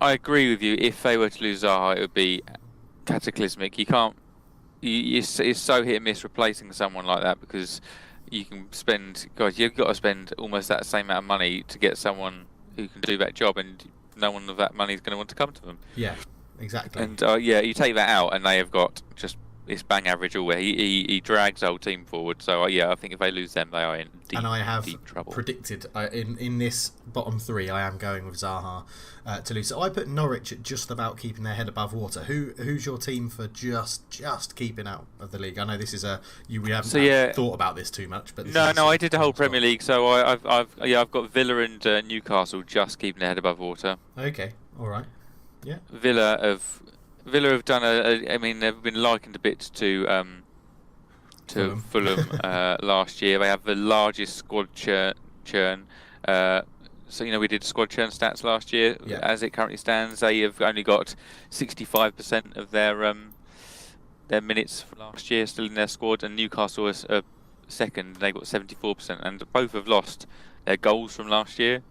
Speaker 2: I agree with you. If they were to lose Zaha, it would be cataclysmic. You can't. It's so hit and miss replacing someone like that, because you can spend. God, you've got to spend almost that same amount of money to get someone who can do that job, and no one of that money is going to want to come to them.
Speaker 1: Yeah, exactly.
Speaker 2: And you take that out, and they have got just it's bang average all the way. He drags the whole team forward. So I think if they lose them, they are in deep,
Speaker 1: and I have
Speaker 2: deep trouble.
Speaker 1: Predicted in this bottom three, I am going with Zaha to lose. So I put Norwich at just about keeping their head above water. Who's your team for just keeping out of the league? I know this is we haven't thought about this too much, but
Speaker 2: no, I did the whole Premier League. So I've got Villa and Newcastle just keeping their head above water.
Speaker 1: Okay, all right, yeah.
Speaker 2: Villa have done I mean, they've been likened a bit to Fulham last year. They have the largest squad churn. So we did squad churn stats last year.
Speaker 1: Yeah.
Speaker 2: As it currently stands, they have only got 65% of their minutes from last year still in their squad, and Newcastle is second. They got 74%, and both have lost their goals from last year.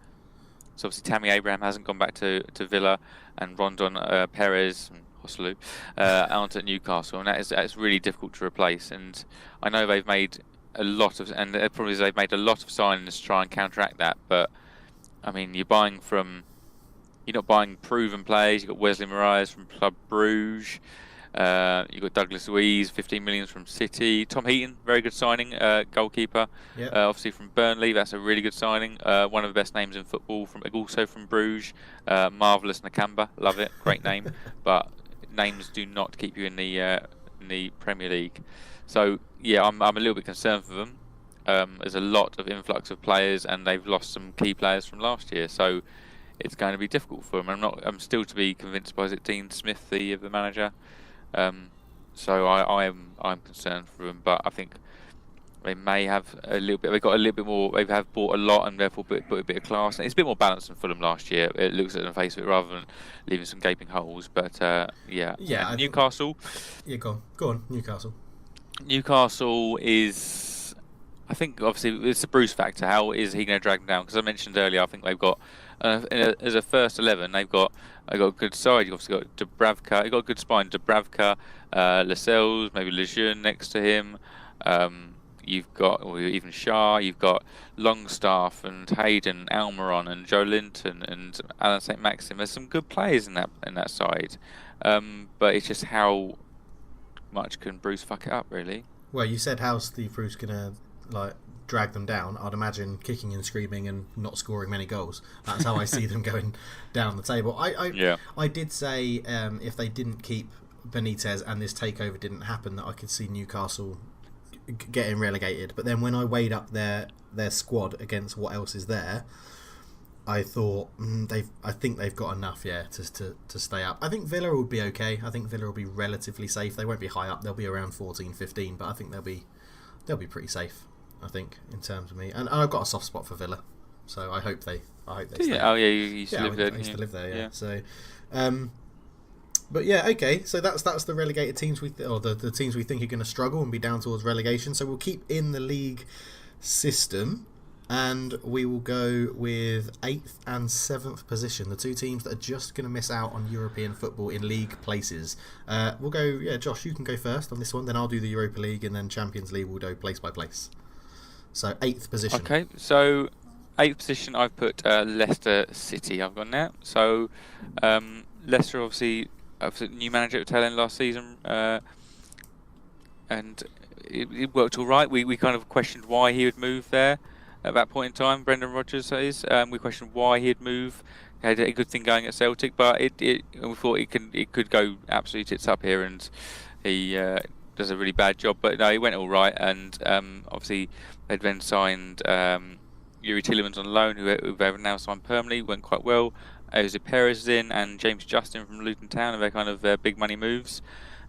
Speaker 2: So obviously Tammy Abraham hasn't gone back to Villa, and Rondon Perez and Joselu aren't at Newcastle, and that's really difficult to replace. And I know they've made a lot of, and the problem is they've made a lot of signings to try and counteract that. But I mean, you're not buying proven players. You've got Wesley Moraes from Club Bruges. You've got Douglas Luiz, 15 million from City. Tom Heaton, very good signing, goalkeeper.
Speaker 1: Yep.
Speaker 2: Obviously from Burnley, that's a really good signing. One of the best names in football, also from Bruges. Marvellous Nakamba, love it, great name. But names do not keep you in the Premier League. So yeah, I'm a little bit concerned for them. There's a lot of influx of players, and they've lost some key players from last year. So it's going to be difficult for them. I'm still to be convinced by Dean Smith, the manager. So I'm concerned for them, but I think they may have a little bit. They've got a little bit more. They have bought a lot and therefore put a bit of class. And it's a bit more balanced than Fulham last year. It looks at the face of it rather than leaving some gaping holes. But yeah.
Speaker 1: Yeah,
Speaker 2: And Newcastle.
Speaker 1: Yeah, go on, Newcastle.
Speaker 2: Newcastle is, I think, obviously it's the Bruce factor. How is he going to drag them down? Because I mentioned earlier, I think they've got as a first 11, they've got a good side. You've obviously got Dubravka. You've got a good spine. Dubravka, Lascelles, maybe Lejeune next to him. You've got, or even Shah. You've got Longstaff and Hayden, Almiron and Joe Linton and Alan St Maxim. There's some good players in that side, but it's just how much can Bruce fuck it up, really?
Speaker 1: Well, you said how's Steve Bruce gonna drag them down? I'd imagine kicking and screaming and not scoring many goals. That's how I see them going down the table. I did say if they didn't keep Benitez and this takeover didn't happen, that I could see Newcastle getting relegated. But then when I weighed up their squad against what else is there, I thought I think they've got enough, to stay up. I think Villa will be okay. I think Villa will be relatively safe. They won't be high up. They'll be around 14, 15, but I think they'll be pretty safe, I think, in terms of me. And I've got a soft spot for Villa, so I hope they stay.
Speaker 2: Oh yeah, you used to live there.
Speaker 1: I used to live there. Yeah. So, but yeah, okay. So that's the relegated teams the teams we think are going to struggle and be down towards relegation. So we'll keep in the league system. And we will go with 8th and 7th position, the two teams that are just going to miss out on European football in league places. We'll go, Josh, you can go first on this one, then I'll do the Europa League, and then Champions League we'll go place by place. So 8th position.
Speaker 2: Okay, so 8th position I've put Leicester City. I've gone now. So Leicester obviously new manager at the tail end last season, and it worked all right. We kind of questioned why he would move there. At that point in time, Brendan Rodgers is. We questioned why he'd move. He had a good thing going at Celtic, but we thought it could go absolutely tits up here, and he does a really bad job. But no, he went all right, and obviously they'd then signed Yuri Tillemans on loan, who they've now signed permanently. Went quite well. Jose Perez is in, and James Justin from Luton Town, and they're kind of big money moves,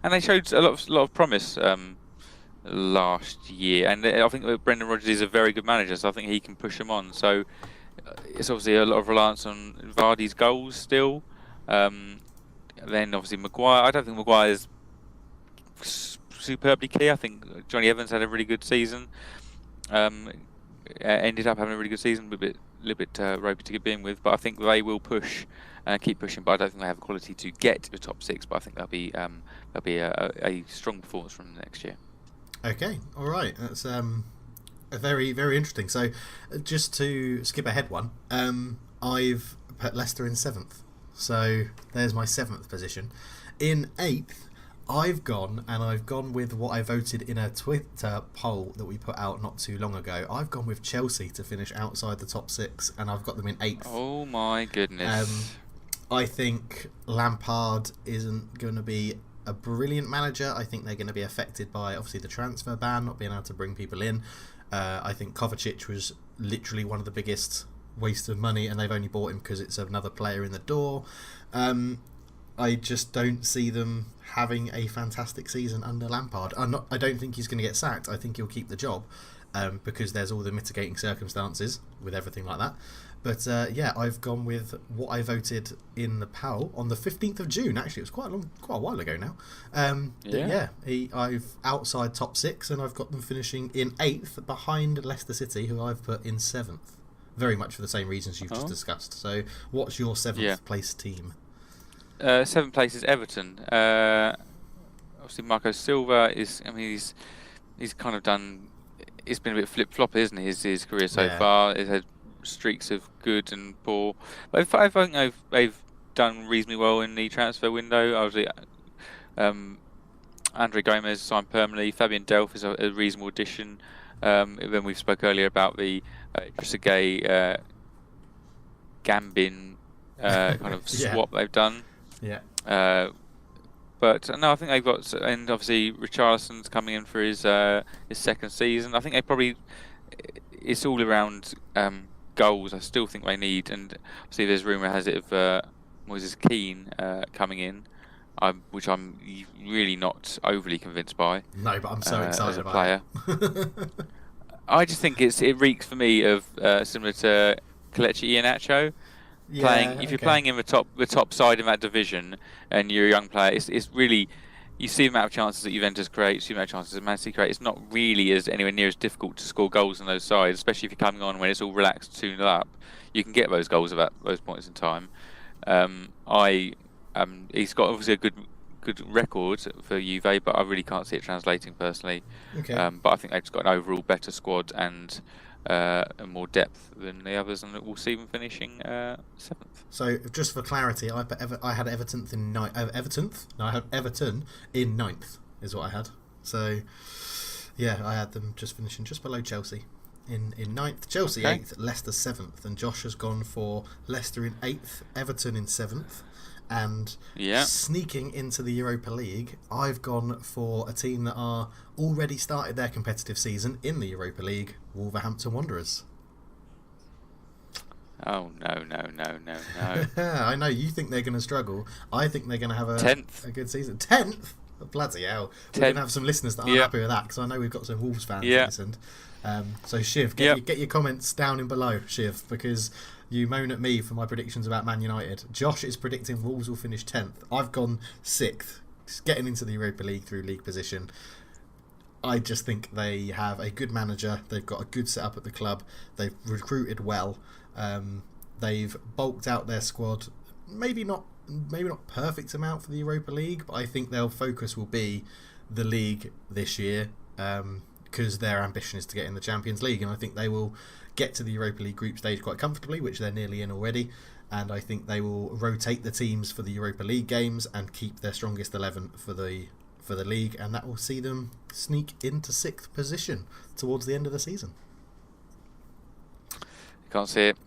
Speaker 2: and they showed a lot of promise. Last year, and I think that Brendan Rodgers is a very good manager, so I think he can push them on. So it's obviously a lot of reliance on Vardy's goals still. Then obviously Maguire. I don't think Maguire is superbly key. I think Johnny Evans had a really good season. Ended up having a really good season, a little bit ropey to get in with. But I think they will push and keep pushing. But I don't think they have the quality to get to the top 6. But I think that'll be a strong performance from next year.
Speaker 1: Okay, all right. That's very, very interesting. So, just to skip ahead one, I've put Leicester in 7th. So, there's my 7th position. In 8th, I've gone with what I voted in a Twitter poll that we put out not too long ago. I've gone with Chelsea to finish outside the top 6, and I've got them in 8th.
Speaker 2: Oh my goodness.
Speaker 1: I think Lampard isn't going to be a brilliant manager. I think they're going to be affected by obviously the transfer ban, not being able to bring people in. I think Kovacic was literally one of the biggest waste of money, and they've only bought him because it's another player in the door. I just don't see them having a fantastic season under Lampard. I don't think he's going to get sacked. I think he'll keep the job because there's all the mitigating circumstances with everything like that. But I've gone with what I voted in the poll on the 15th of June. Actually, it was quite a while ago now. I've outside top 6, and I've got them finishing in 8th behind Leicester City, who I've put in 7th. Very much for the same reasons you've just discussed. So, what's your 7th place team?
Speaker 2: 7th place is Everton. Obviously, Marco Silva is. I mean, he's kind of done. It's been a bit flip flop, isn't it? His career so far. He's had streaks of good and poor. But I think they've done reasonably well in the transfer window. Obviously, Andre Gomez signed permanently. Fabian Delph is a reasonable addition. Then we spoke earlier about the Trezeguet Gambin kind of swap they've done.
Speaker 1: Yeah.
Speaker 2: But no, I think they've got, and obviously Richarlison's coming in for his second season. I think they probably, it's all around goals. I still think they need, and obviously there's rumour has it of Moises Keane coming in. which I'm really not overly convinced by.
Speaker 1: No, but I'm so excited
Speaker 2: as a
Speaker 1: about
Speaker 2: player.
Speaker 1: it.
Speaker 2: I just think it reeks for me of similar to Kelechi Iheanacho. If you're playing in the top side in that division, and you're a young player, it's really, you see the amount of chances that Juventus create, you see the amount of chances that Man City create. It's not really anywhere near as difficult to score goals on those sides, especially if you're coming on when it's all relaxed, 2-0 up. You can get those goals at those points in time. He's got obviously a good record for Juve, but I really can't see it translating personally.
Speaker 1: Okay.
Speaker 2: But I think they've just got an overall better squad and more depth than the others, and we'll see them finishing 7th.
Speaker 1: So, just for clarity, I had Everton in ninth. No, I had Everton in 9th, is what I had. So, yeah, I had them just finishing just below Chelsea in 9th. Chelsea 8th, Leicester 7th, and Josh has gone for Leicester in 8th, Everton in 7th. And sneaking into the Europa League, I've gone for a team that are already started their competitive season in the Europa League, Wolverhampton Wanderers.
Speaker 2: Oh, no.
Speaker 1: I know, you think they're going to struggle. I think they're going to have a
Speaker 2: 10th.
Speaker 1: A good season. 10th? Bloody hell. We're going to have some listeners that aren't happy with that, because I know we've got some Wolves fans that listened. So, Shiv, get your comments down in below, Shiv, because you moan at me for my predictions about Man United. Josh is predicting Wolves will finish 10th. I've gone 6th, getting into the Europa League through league position. I just think they have a good manager. They've got a good setup at the club. They've recruited well. They've bulked out their squad. Maybe not perfect amount for the Europa League, but I think their focus will be the league this year, because their ambition is to get in the Champions League, and I think they will get to the Europa League group stage quite comfortably, which they're nearly in already, and I think they will rotate the teams for the Europa League games and keep their strongest 11 for the league, and that will see them sneak into 6th position towards the end of the season.
Speaker 2: Can't see it.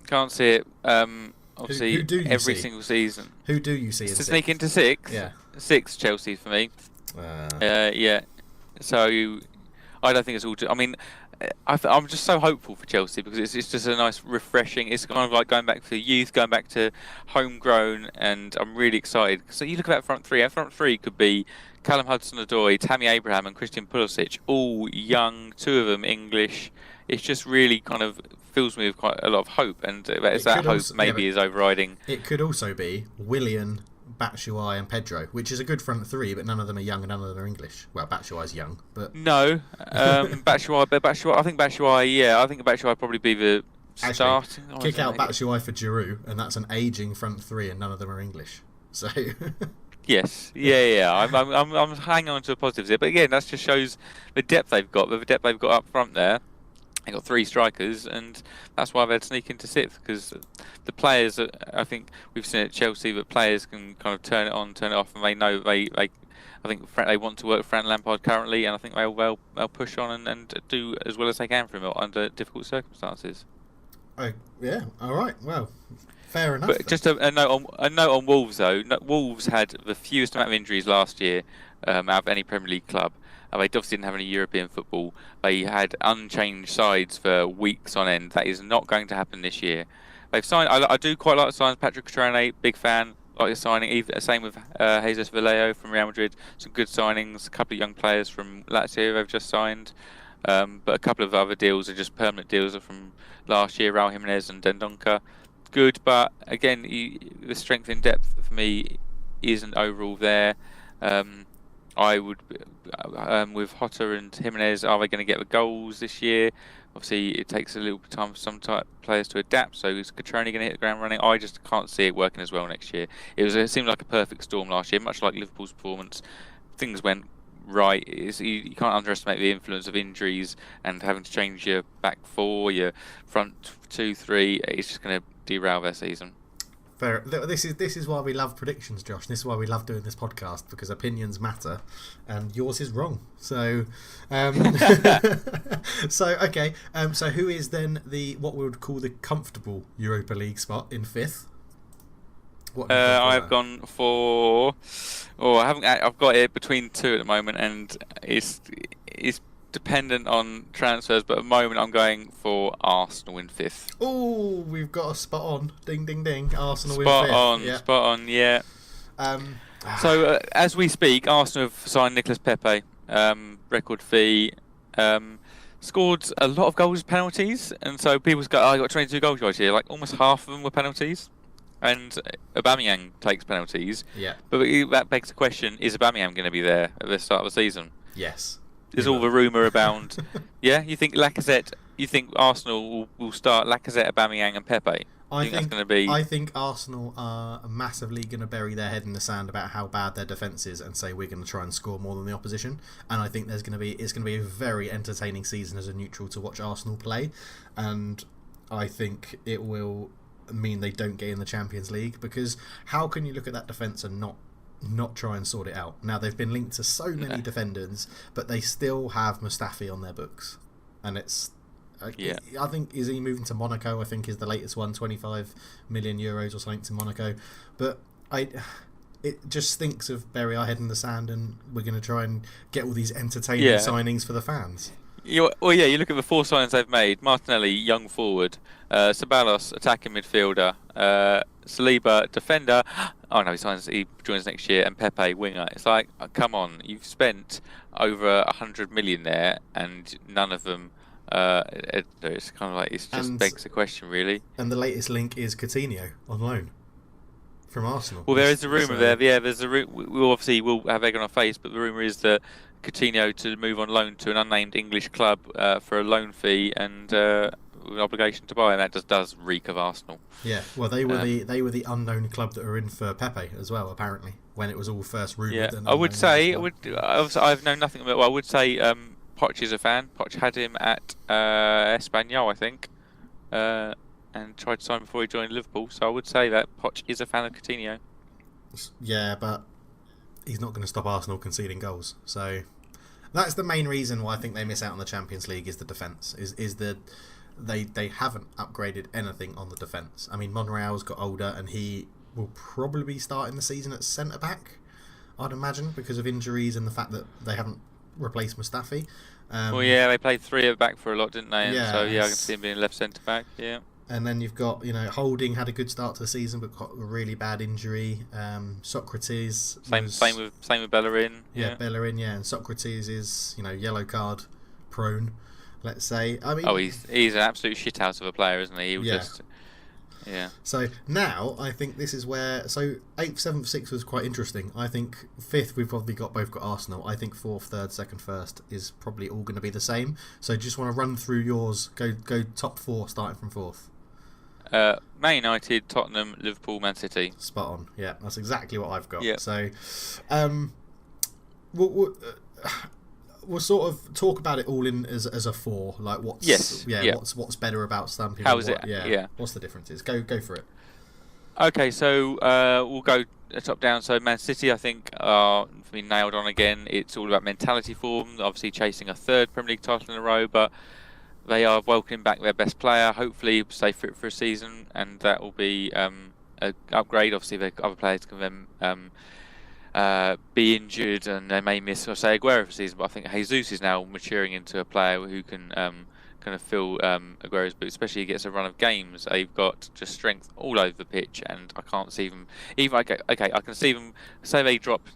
Speaker 2: Obviously,
Speaker 1: who do you
Speaker 2: every
Speaker 1: see?
Speaker 2: single season.
Speaker 1: Who do you see in
Speaker 2: to
Speaker 1: 6th?
Speaker 2: Sneak into 6th?
Speaker 1: Yeah.
Speaker 2: 6th Chelsea for me. Yeah. So I don't think it's all. I mean, I'm just so hopeful for Chelsea, because it's just a nice, refreshing. It's kind of like going back to youth, going back to homegrown, and I'm really excited. So you look at that front three. Our front three could be Callum Hudson-Odoi, Tammy Abraham, and Christian Pulisic, all young, 2 of them English. It's just really kind of fills me with quite a lot of hope, and that hope maybe is overriding.
Speaker 1: It could also be Willian, Batshuayi and Pedro, which is a good front three, but none of them are young and none of them are English. Well, Batshuayi's young, but
Speaker 2: no, Batshuayi. I think Batshuayi would probably be the starting.
Speaker 1: Kick out Batshuayi for Giroud, and that's an aging front three, and none of them are English. So
Speaker 2: yes, yeah. I'm hanging on to the positives here, but again, that just shows the depth they've got. The depth they've got up front there. They've got 3 strikers, and that's why they'd sneak into 6th, because the players, I think we've seen at Chelsea that players can kind of turn it on, turn it off, and they know I think they want to work with Frank Lampard currently, and I think they'll push on and do as well as they can for him under difficult circumstances.
Speaker 1: Oh yeah, all right, well, fair enough.
Speaker 2: But just a note on Wolves though. Wolves had the fewest amount of injuries last year out of any Premier League club. They obviously didn't have any European football. They had unchanged sides for weeks on end. That is not going to happen this year. They've signed. I do quite like the signs. Patrick Cutrone, big fan. Like the signing. Same with Jesus Vallejo from Real Madrid. Some good signings. A couple of young players from Lazio they've just signed. But a couple of other deals are just permanent deals from last year. Raul Jimenez and Dendoncker. Good, but again, the strength in depth for me isn't overall there. I would, with Hotter and Jimenez, are they going to get the goals this year? Obviously, it takes a little bit of time for some players to adapt. So is Cutrone going to hit the ground running? I just can't see it working as well next year. It seemed like a perfect storm last year, much like Liverpool's performance. Things went right. You can't underestimate the influence of injuries and having to change your back 4, your front 2, 3. It's just going to derail their season.
Speaker 1: Fair. This is why we love predictions, Josh. This is why we love doing this podcast, because opinions matter, and yours is wrong. So, okay. So who is then what we would call the comfortable Europa League spot in 5th?
Speaker 2: I've gone for. I've got it between 2 at the moment, and it's dependent on transfers, but at the moment I'm going for Arsenal in 5th.
Speaker 1: Oh, we've got a spot on. Ding, ding, ding. Arsenal in 5th.
Speaker 2: Spot on, yeah. So as we speak, Arsenal have signed Nicolas Pepe, record fee. Scored a lot of goals penalties, and so people go, "Oh, I got 22 goals right here." Like almost half of them were penalties, and Aubameyang takes penalties.
Speaker 1: Yeah.
Speaker 2: But that begs the question: is Aubameyang going to be there at the start of the season?
Speaker 1: Yes.
Speaker 2: There's all the rumour about. Yeah, you think Lacazette? You think Arsenal will start Lacazette, Aubameyang, and Pepe?
Speaker 1: I think
Speaker 2: that's going to be.
Speaker 1: I think Arsenal are massively going to bury their head in the sand about how bad their defence is and say we're going to try and score more than the opposition. And I think it's going to be a very entertaining season as a neutral to watch Arsenal play. And I think it will mean they don't get in the Champions League, because how can you look at that defence and not try and sort it out? Now they've been linked to so many defenders, but they still have Mustafi on their books, and it's. I think, is he moving to Monaco? I think is the latest one, 25 million euros or something to Monaco. But it just stinks of bury our head in the sand, and we're going to try and get all these entertaining signings for the fans.
Speaker 2: You look at the 4 signings they've made: Martinelli, young forward; Ceballos, attacking midfielder; Saliba, defender. Oh no, he joins next year; and Pepe, winger. It's like, come on, you've spent over 100 million there, and none of them. It's kind of like it just begs the question, really. And
Speaker 1: the latest link is Coutinho on loan from Arsenal.
Speaker 2: Well, there is a rumour there. Yeah, there's a we'll have egg on our face, but the rumour is that Coutinho to move on loan to an unnamed English club for a loan fee and with an obligation to buy, and that does reek of Arsenal.
Speaker 1: Yeah, well, they were the unknown club that were in for Pepe as well, apparently, when it was all first rumoured.
Speaker 2: Yeah, I would say I've known nothing about. Well, I would say. Poch is a fan. Poch had him at Espanyol, I think, and tried to sign before he joined Liverpool. So I would say that Poch is a fan of Coutinho.
Speaker 1: Yeah, but he's not going to stop Arsenal conceding goals. So that's the main reason why I think they miss out on the Champions League, is the defence. Is that they haven't upgraded anything on the defence. I mean, Monreal's got older, and he will probably be starting the season at centre back, I'd imagine, because of injuries and the fact that they haven't replace Mustafi.
Speaker 2: They played 3 at the back for a lot, didn't they? And so I can see him being left centre back. Yeah.
Speaker 1: And then you've got, Holding had a good start to the season, but got a really bad injury. Socrates.
Speaker 2: Same with Bellerin.
Speaker 1: Yeah, Bellerin. Yeah, and Socrates is yellow card prone. Let's say. I mean,
Speaker 2: he's an absolute shit out of a player, isn't he? Yeah.
Speaker 1: So now I think this is where 8th, 7th, 6th was quite interesting. I think 5th we've probably both got Arsenal. I think 4th, 3rd, 2nd, 1st is probably all going to be the same. So just want to run through yours. Go top 4 starting from 4th.
Speaker 2: Man United, Tottenham, Liverpool, Man City.
Speaker 1: Spot on. Yeah, that's exactly what I've got.
Speaker 2: Yep.
Speaker 1: So, we'll sort of talk about it all in as a 4. Like what's better about some people.
Speaker 2: How is it? Yeah.
Speaker 1: What's the differences? Go for it.
Speaker 2: Okay, so we'll go top down. So Man City, I think, are being nailed on again. It's all about mentality for them. Obviously, chasing a 3rd Premier League title in a row, but they are welcoming back their best player. Hopefully, stay fit for a season, and that will be an upgrade. Obviously, the other players can then. Be injured, and they may miss, or say, Aguero for the season. But I think Jesus is now maturing into a player who can kind of fill Aguero's boots, especially if he gets a run of games. They've got just strength all over the pitch, and I can't see them. I can see them. Say they drop,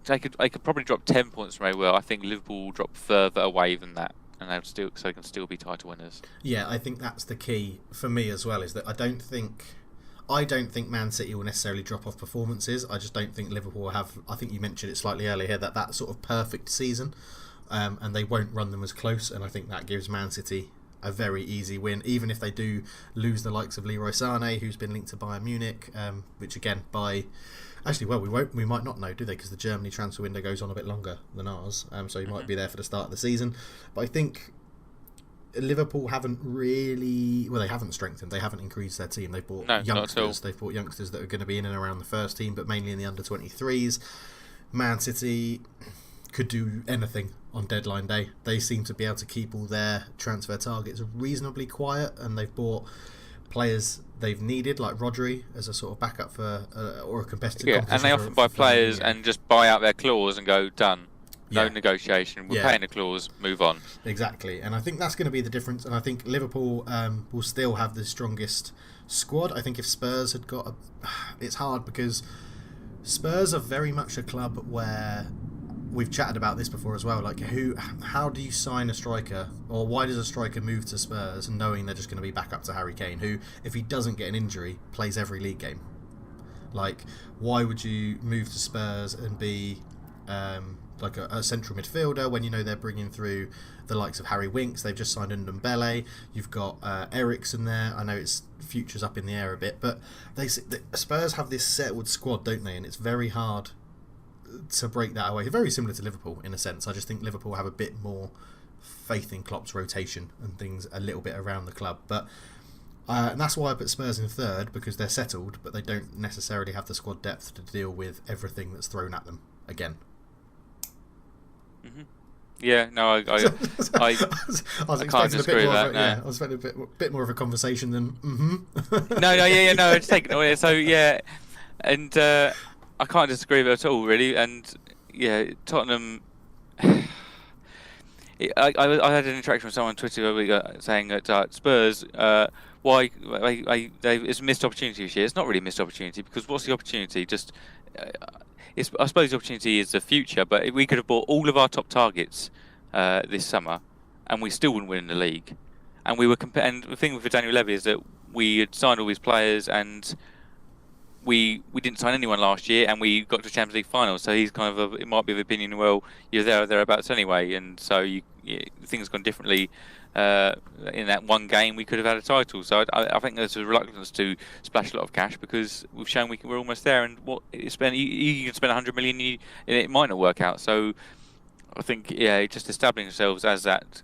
Speaker 2: they could probably drop 10 points from where I think Liverpool will drop further away than that, and they can still be title winners.
Speaker 1: Yeah, I think that's the key for me as well. Is that I don't think Man City will necessarily drop off performances. I just don't think Liverpool will have. I think you mentioned it slightly earlier here that sort of perfect season, and they won't run them as close. And I think that gives Man City a very easy win, even if they do lose the likes of Leroy Sané, who's been linked to Bayern Munich, which again we might not know, do they? Because the Germany transfer window goes on a bit longer than ours, so he might be there for the start of the season. But I think Liverpool haven't really. Well, they haven't strengthened. They haven't increased their team. They've bought youngsters. They've bought youngsters that are going to be in and around the first team, but mainly in the under 23s. Man City could do anything on deadline day. They seem to be able to keep all their transfer targets reasonably quiet, and they've bought players they've needed, like Rodri, as a sort of backup for or a competitive.
Speaker 2: Yeah, and they often buy players and just buy out their clause and go done. No negotiation. We're paying a clause. Move on.
Speaker 1: Exactly, and I think that's going to be the difference. And I think Liverpool will still have the strongest squad. I think if Spurs had got, it's hard because Spurs are very much a club where we've chatted about this before as well. Like, how do you sign a striker, or why does a striker move to Spurs knowing they're just going to be back up to Harry Kane, who, if he doesn't get an injury, plays every league game? Like, why would you move to Spurs and be like a central midfielder when you know they're bringing through the likes of Harry Winks? They've just signed Ndombele. You've got Eriksen there. I know it's future's up in the air a bit, but Spurs have this settled squad, don't they? And it's very hard to break that away. Very similar to Liverpool in a sense. I just think Liverpool have a bit more faith in Klopp's rotation and things a little bit around the club. But and that's why I put Spurs in third, because they're settled, but they don't necessarily have the squad depth to deal with everything that's thrown at them again.
Speaker 2: Mm-hmm. Yeah, no, I
Speaker 1: was expecting a bit more of I was expecting a bit more of a conversation than
Speaker 2: no, it's taken away. So yeah, and I can't disagree with it at all, really. And yeah, Tottenham. I had an interaction with someone on Twitter where we got saying that Spurs, why it's a missed opportunity this year. It's not really a missed opportunity, because what's the opportunity? Just I suppose the opportunity is the future, but we could have bought all of our top targets this summer, and we still wouldn't win the league. And we were and the thing with Daniel Levy is that we had signed all these players, and we didn't sign anyone last year, and we got to Champions League final. So he's kind of it might be of opinion, well, you're there or thereabouts anyway, and so things gone differently. In that one game, we could have had a title. So I think there's a reluctance to splash a lot of cash, because we've shown we're almost there. And what you can spend 100 million, and it might not work out. So I think just establishing ourselves as that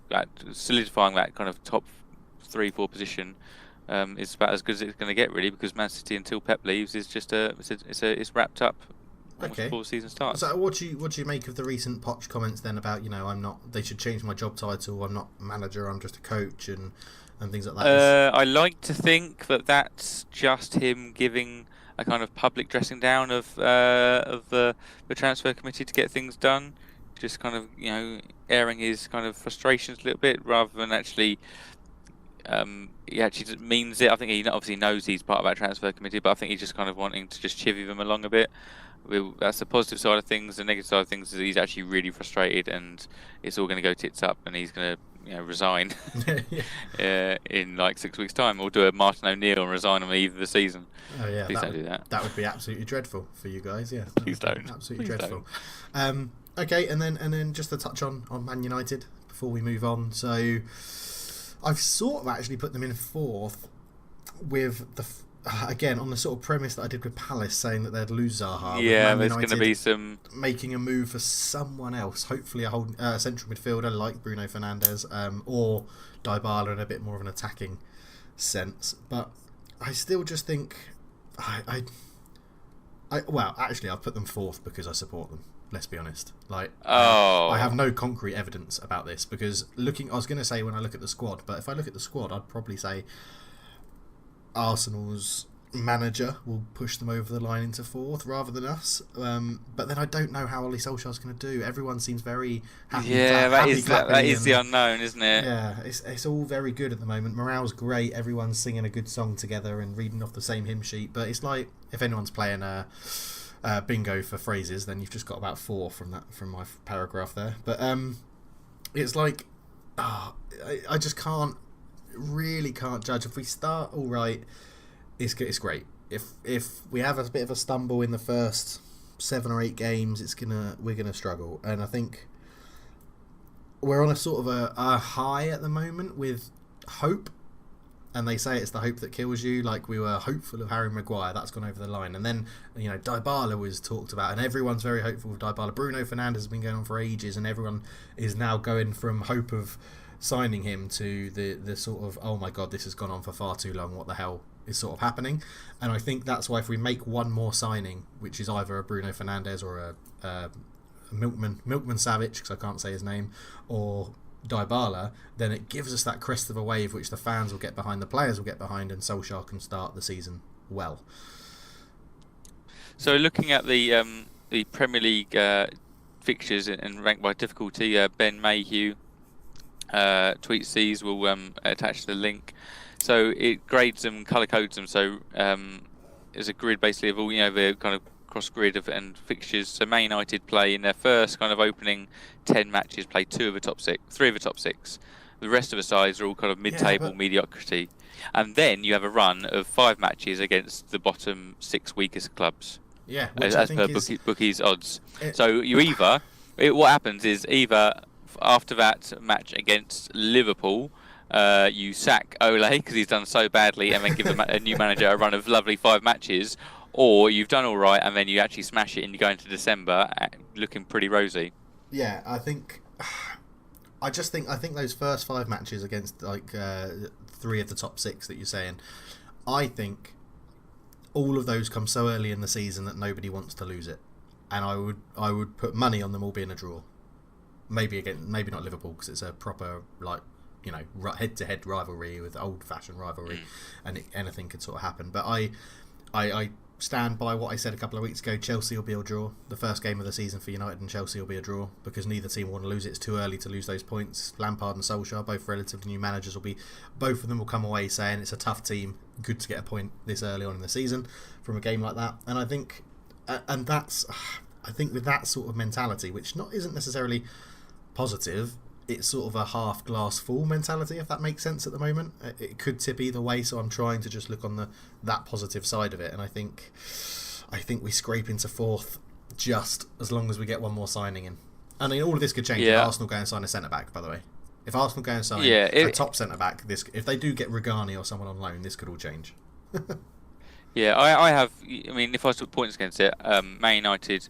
Speaker 2: solidifying that kind of top 3-4 position is about as good as it's going to get, really, because Man City, until Pep leaves, is just it's wrapped up. Okay. Before the season starts.
Speaker 1: So what do you make of the recent Poch comments then about, they should change my job title, I'm not manager, I'm just a coach, and things like that?
Speaker 2: I like to think that that's just him giving a kind of public dressing down of the transfer committee to get things done, just kind of airing his kind of frustrations a little bit, rather than actually he actually means it. I think he obviously knows he's part of that transfer committee, but I think he's just kind of wanting to just chivvy them along a bit. That's the positive side of things. The negative side of things is he's actually really frustrated, and it's all going to go tits up, and he's going to resign in like 6 weeks' time, or do a Martin O'Neill and resign on the eve of the season.
Speaker 1: Oh yeah,
Speaker 2: please don't do that.
Speaker 1: That would be absolutely dreadful for you guys. Yeah,
Speaker 2: please don't.
Speaker 1: Absolutely
Speaker 2: please
Speaker 1: dreadful. Don't. Okay, and then just to touch on Man United before we move on. So I've sort of actually put them in fourth, with again on the sort of premise that I did with Palace, saying that they'd lose Zaha.
Speaker 2: Yeah, there's going to be some
Speaker 1: making a move for someone else, hopefully a whole central midfielder like Bruno Fernandes, or Dybala in a bit more of an attacking sense. But I still just think well, actually, I've put them fourth because I support them. Let's be honest. I have no concrete evidence about this, because I was going to say when I look at the squad, but if I look at the squad, I'd probably say Arsenal's manager will push them over the line into fourth rather than us. But then I don't know how Ole Solskjaer's going to do. Everyone seems very happy.
Speaker 2: Yeah, that is the unknown, isn't it?
Speaker 1: Yeah, it's all very good at the moment. Morale's great. Everyone's singing a good song together and reading off the same hymn sheet. But it's like if anyone's playing bingo for phrases, then you've just got about 4 from my paragraph there. But it's like I just can't judge. If we start all right, it's great. If we have a bit of a stumble in the first 7 or 8 games, we're gonna struggle. And I think we're on a sort of a high at the moment with hope. And they say it's the hope that kills you. Like, we were hopeful of Harry Maguire, that's gone over the line. And then, Dybala was talked about, and everyone's very hopeful of Dybala. Bruno Fernandes has been going on for ages, and everyone is now going from hope of signing him to the sort of, oh my god, this has gone on for far too long, what the hell is sort of happening. And I think that's why if we make one more signing, which is either a Bruno Fernandes or a Milkman Savic, because I can't say his name, or Dybala, then it gives us that crest of a wave which the fans will get behind, the players will get behind, and Solskjaer can start the season well.
Speaker 2: So looking at the Premier League fixtures and ranked by difficulty, Ben Mayhew tweets these, will attach the link. So it grades them, colour codes them. So there's a grid basically of all the kind of cross grid and fixtures. So Man United play in their first kind of opening 10 matches, play 3 of the top 6. The rest of the sides are all kind of mid-table mediocrity. And then you have a run of 5 matches against the bottom 6 weakest clubs.
Speaker 1: Yeah,
Speaker 2: as per bookies odds. So you what happens is either after that match against Liverpool, you sack Ole because he's done so badly, and then give a new manager a run of lovely 5 matches, or you've done all right and then you actually smash it and you go into December looking pretty rosy.
Speaker 1: Yeah, I think those first 5 matches against 3 of the top 6 that you're saying, I think all of those come so early in the season that nobody wants to lose it, and I would put money on them all being a draw. Maybe not Liverpool because it's a proper head-to-head rivalry with old-fashioned rivalry, and anything could sort of happen. But I stand by what I said a couple of weeks ago. Chelsea will be a draw. The first game of the season for United and Chelsea will be a draw because neither team will want to lose it. It's too early to lose those points. Lampard and Solskjaer, both relatively new managers, both of them will come away saying it's a tough team. Good to get a point this early on in the season from a game like that. And I think with that sort of mentality, which isn't necessarily positive, it's sort of a half glass full mentality, if that makes sense at the moment. It could tip either way, so I'm trying to just look on that positive side of it, and I think we scrape into 4th just as long as we get one more signing in. I mean, all of this could change if Arsenal go and sign a centre-back, by the way. If Arsenal go and sign a top centre-back, if they do get Regani or someone on loan, this could all change.
Speaker 2: I mean, if I was to put points against it, Man United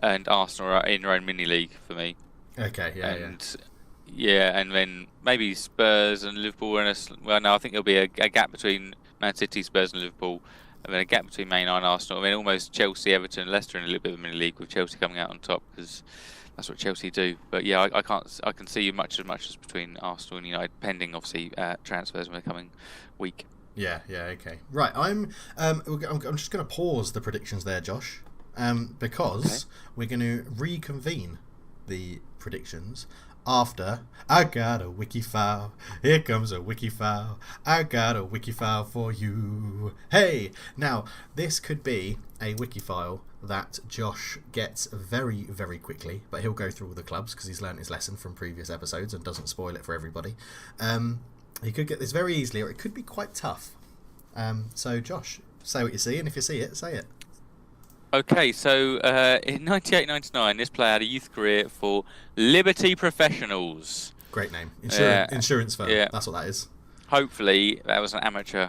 Speaker 2: and Arsenal are in their own mini-league for me.
Speaker 1: Okay,
Speaker 2: and then maybe Spurs and Liverpool. I think there'll be a gap between Man City, Spurs and Liverpool, and then a gap between Man United and Arsenal. I mean, almost Chelsea, Everton, Leicester in a little bit of a mini-league, with Chelsea coming out on top because that's what Chelsea do. But yeah, I can see much as between Arsenal and United, pending obviously transfers in the coming week.
Speaker 1: Yeah, okay. Right, I'm just going to pause the predictions there, Josh, because we're going to reconvene the predictions after I got a wiki file. Here comes a wiki file. I got a wiki file for you. Hey, now this could be a wiki file that Josh gets very, very quickly, but he'll go through all the clubs because he's learned his lesson from previous episodes and doesn't spoil it for everybody. He could get this very easily, or it could be quite tough. So Josh, say what you see, and if you see it, say it.
Speaker 2: Okay, so in 98-99, this player had a youth career for Liberty Professionals.
Speaker 1: Great name. Insurance firm. Yeah. That's what that is.
Speaker 2: Hopefully, that was an amateur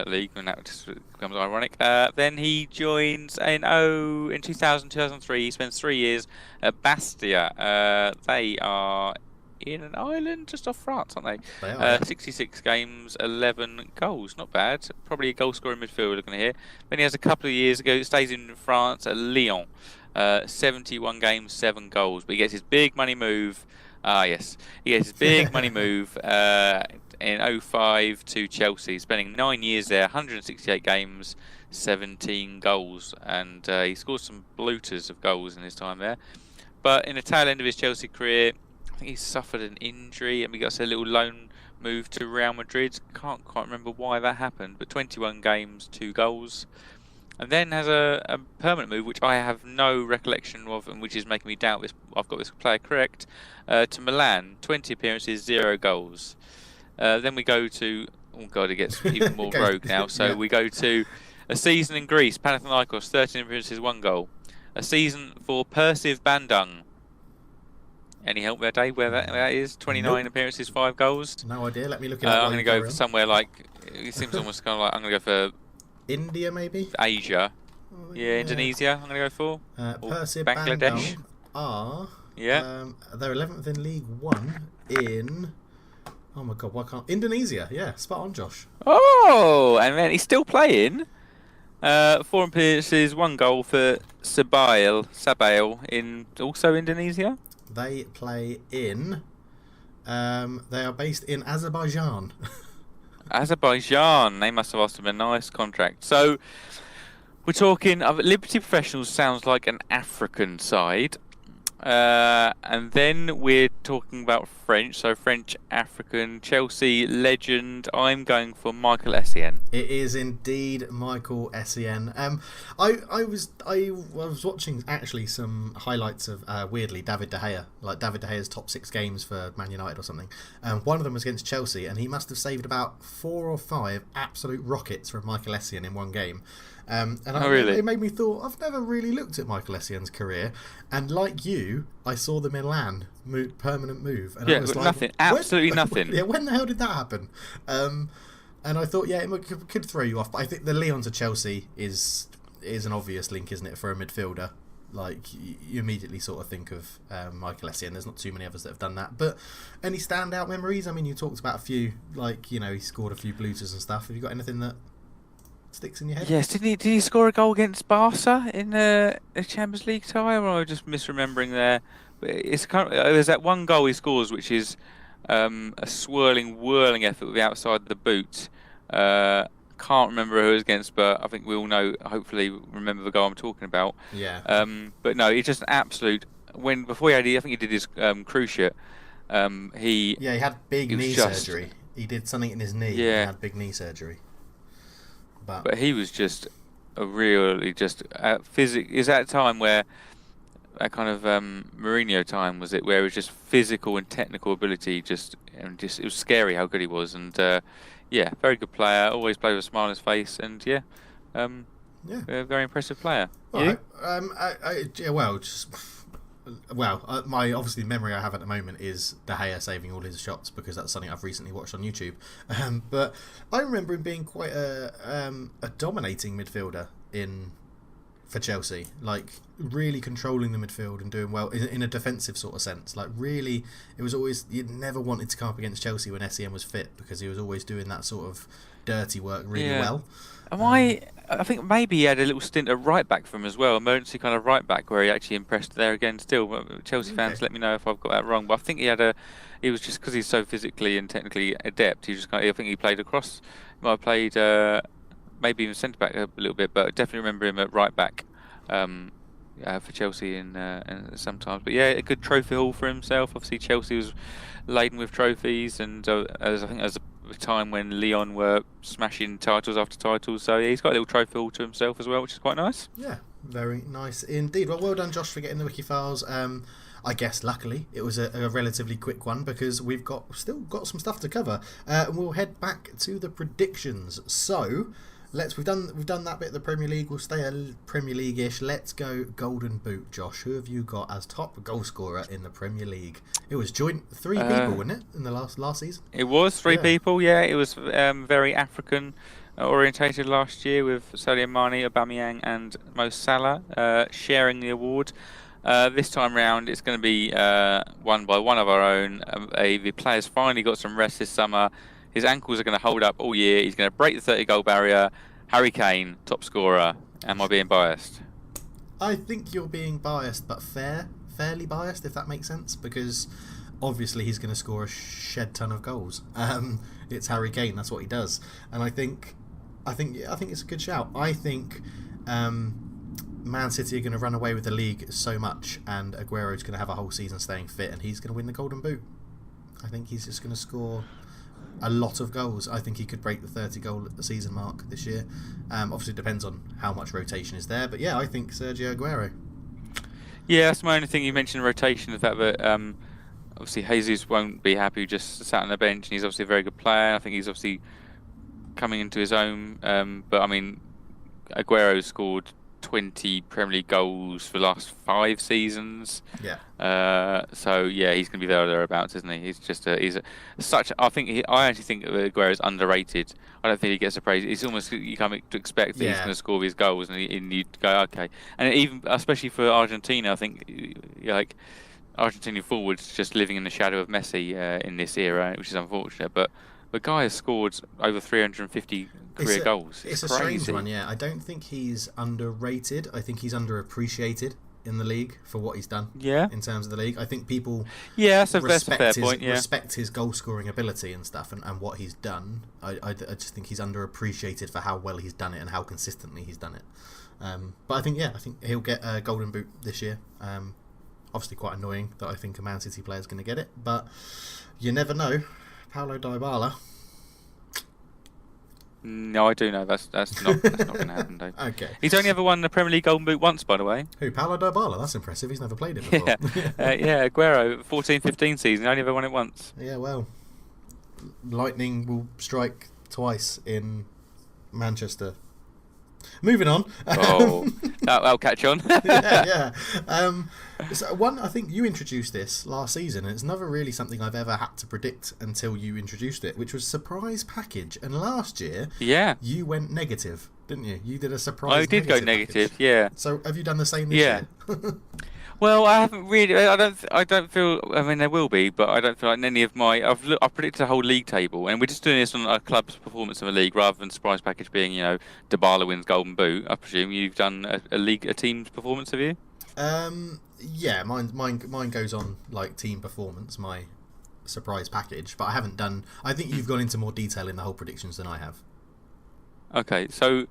Speaker 2: league, and that just becomes ironic. Then he joins in 2000-2003. He spends 3 years at Bastia. They are in an island just off France, aren't they?
Speaker 1: They are.
Speaker 2: 66 games, 11 goals. Not bad. Probably a goal-scoring midfielder looking here. Then he has a couple of years ago, stays in France at Lyon. 71 games, 7 goals. But he gets his big money move. Yes. He gets his big money move in 05 to Chelsea. Spending 9 years there, 168 games, 17 goals. And he scored some bloaters of goals in his time there. But in the tail end of his Chelsea career, I think he suffered an injury and we got a little loan move to Real Madrid. Can't quite remember why that happened, but 21 games, 2 goals. And then has a permanent move, which I have no recollection of, and which is making me doubt I've got this player correct, to Milan. 20 appearances, 0 goals. Then we go to, oh God, it gets even more rogue now. So we go to a season in Greece, Panathinaikos, 13 appearances, 1 goal. A season for Persiv Bandung. Any help there, Dave, where that is? 29 appearances, 5 goals.
Speaker 1: No idea. Let me look it up.
Speaker 2: I'm going to go for somewhere like, it seems almost kind of like, I'm going to go for
Speaker 1: India, maybe?
Speaker 2: Asia. Indonesia, I'm going to go for.
Speaker 1: Persiv
Speaker 2: Bangladesh.
Speaker 1: Are.
Speaker 2: Yeah.
Speaker 1: They're 11th in League One in. Oh my God, why can't. Indonesia, yeah, spot on, Josh.
Speaker 2: Oh, and then he's still playing. 4 appearances, 1 goal for Sabail in also Indonesia.
Speaker 1: They play in. They are based in Azerbaijan.
Speaker 2: Azerbaijan. They must have asked him a nice contract. So we're talking. Liberty Professionals sounds like an African side. And then we're talking about French, so French African Chelsea legend. I'm going for Michael Essien.
Speaker 1: It is indeed Michael Essien. I was watching actually some highlights of weirdly David De Gea, like David De Gea's top 6 games for Man United or something. One of them was against Chelsea, and he must have saved about 4 or 5 absolute rockets from Michael Essien in one game.
Speaker 2: Really?
Speaker 1: It made me thought, I've never really looked at Michael Essien's career, and like you, I saw the Milan permanent move, and I was like,
Speaker 2: nothing, absolutely nothing.
Speaker 1: Yeah, when the hell did that happen? And I thought, yeah, it could throw you off, but I think the Lyon to Chelsea is an obvious link, isn't it, for a midfielder? Like, you immediately sort of think of Michael Essien. There's not too many others that have done that. But any standout memories? I mean, you talked about a few, like, you know, he scored a few blooters and stuff. Have you got anything that sticks in your head?
Speaker 2: Yes, did he score a goal against Barca in a Champions League tie, or am I just misremembering there? But it's kind of, there's that one goal he scores, which is a whirling effort with the outside the boot. Can't remember who it was against, but I think we all know. Hopefully, remember the goal I'm talking about.
Speaker 1: Yeah.
Speaker 2: But no, it's just an absolute. Before I think he did his cruciate. He
Speaker 1: had big knee surgery. He did something in his knee.
Speaker 2: Yeah.
Speaker 1: And had big knee surgery.
Speaker 2: But he was just a really just is that a time where that kind of Mourinho time was it, where it was just physical and technical ability, just it was scary how good he was, and very good player, always played with a smile on his face, and a very impressive player.
Speaker 1: Well, my obviously memory I have at the moment is De Gea saving all his shots, because that's something I've recently watched on YouTube. But I remember him being quite a dominating midfielder for Chelsea, like really controlling the midfield and doing well in a defensive sort of sense. Like really, it was always, you never wanted to come up against Chelsea when Essien was fit, because he was always doing that sort of dirty work really well.
Speaker 2: I think maybe he had a little stint at right back for him as well, emergency kind of right back, where he actually impressed there again. Still, Chelsea fans, let me know if I've got that wrong. But I think he was just because he's so physically and technically adept. I think he played across. He might have played maybe even centre back a little bit, but I definitely remember him at right back for Chelsea and sometimes. But yeah, a good trophy haul for himself. Obviously, Chelsea was laden with trophies, and as a time when Lyon were smashing titles after titles, so yeah, he's got a little trophy all to himself as well, which is quite nice.
Speaker 1: Yeah, very nice indeed. Well done, Josh, for getting the Wiki Files. I guess luckily it was a relatively quick one, because we've still got some stuff to cover. We'll head back to the predictions. So we've done that bit of the Premier League. We'll stay a Premier League-ish. Let's go Golden Boot, Josh. Who have you got as top goal scorer in the Premier League? It was joint 3 people, wasn't it, in the last season?
Speaker 2: It was 3 people. Yeah, it was very African orientated last year, with Sadio Mane, Aubameyang, and Mo Salah sharing the award. This time round, it's going to be won by one of our own. The player's finally got some rest this summer. His ankles are going to hold up all year. He's going to break the 30-goal barrier. Harry Kane, top scorer. Am I being biased?
Speaker 1: I think you're being biased, but fairly biased, if that makes sense, because obviously he's going to score a shed ton of goals. It's Harry Kane. That's what he does, and I think it's a good shout. I think Man City are going to run away with the league so much, and Aguero's going to have a whole season staying fit, and he's going to win the Golden Boot. I think he's just going to score a lot of goals. I think he could break the 30-goal season mark this year. Obviously, it depends on how much rotation is there, but yeah, I think Sergio Aguero.
Speaker 2: Yeah, that's my only thing. You mentioned rotation, the fact that obviously Jesus won't be happy just sat on the bench, and he's obviously a very good player. I think he's obviously coming into his own, but I mean, Aguero scored 20 Premier League goals for the last 5 seasons.
Speaker 1: Yeah.
Speaker 2: So yeah, he's going to be there or thereabouts, isn't he? He's just I actually think Aguero is underrated. I don't think he gets a praise. It's almost, you come to expect that he's going to score these goals, and you go okay. And even especially for Argentina, I think like Argentinian forwards just living in the shadow of Messi in this era, which is unfortunate. But the guy has scored over 350 career goals.
Speaker 1: It's a strange one, yeah. I don't think he's underrated. I think he's underappreciated in the league for what he's done.
Speaker 2: Yeah.
Speaker 1: In terms of the league, I think people
Speaker 2: that's a fair point. Yeah.
Speaker 1: Respect his goal scoring ability and stuff, and what he's done. I just think he's underappreciated for how well he's done it and how consistently he's done it. But I think he'll get a Golden Boot this year. Obviously quite annoying that I think a Man City player is going to get it, but you never know. Paulo Dybala.
Speaker 2: No, I do know that's not going to happen, Dave.
Speaker 1: Okay.
Speaker 2: He's only ever won the Premier League Golden Boot once, by the way.
Speaker 1: Who, Paulo Dybala? That's impressive. He's never played it before.
Speaker 2: Yeah, Aguero, 14-15 season, only ever won it once.
Speaker 1: Yeah, well, lightning will strike twice in Manchester. Moving on.
Speaker 2: Oh, that'll catch on.
Speaker 1: yeah. So I think you introduced this last season, and it's never really something I've ever had to predict until you introduced it, which was surprise package. And last year, you went negative, didn't you? You did a surprise.
Speaker 2: I did go negative,
Speaker 1: package.
Speaker 2: yeah.
Speaker 1: So have you done the same this year?
Speaker 2: Well, I haven't really. I don't feel. I mean, there will be, but I don't feel like any of my. I've predicted a whole league table, and we're just doing this on a club's performance of a league rather than surprise package being, Dybala wins Golden Boot. I presume you've done a team's performance, have you?
Speaker 1: Yeah, mine goes on like team performance, my surprise package, but I haven't done. I think you've gone into more detail in the whole predictions than I have.
Speaker 2: Okay, so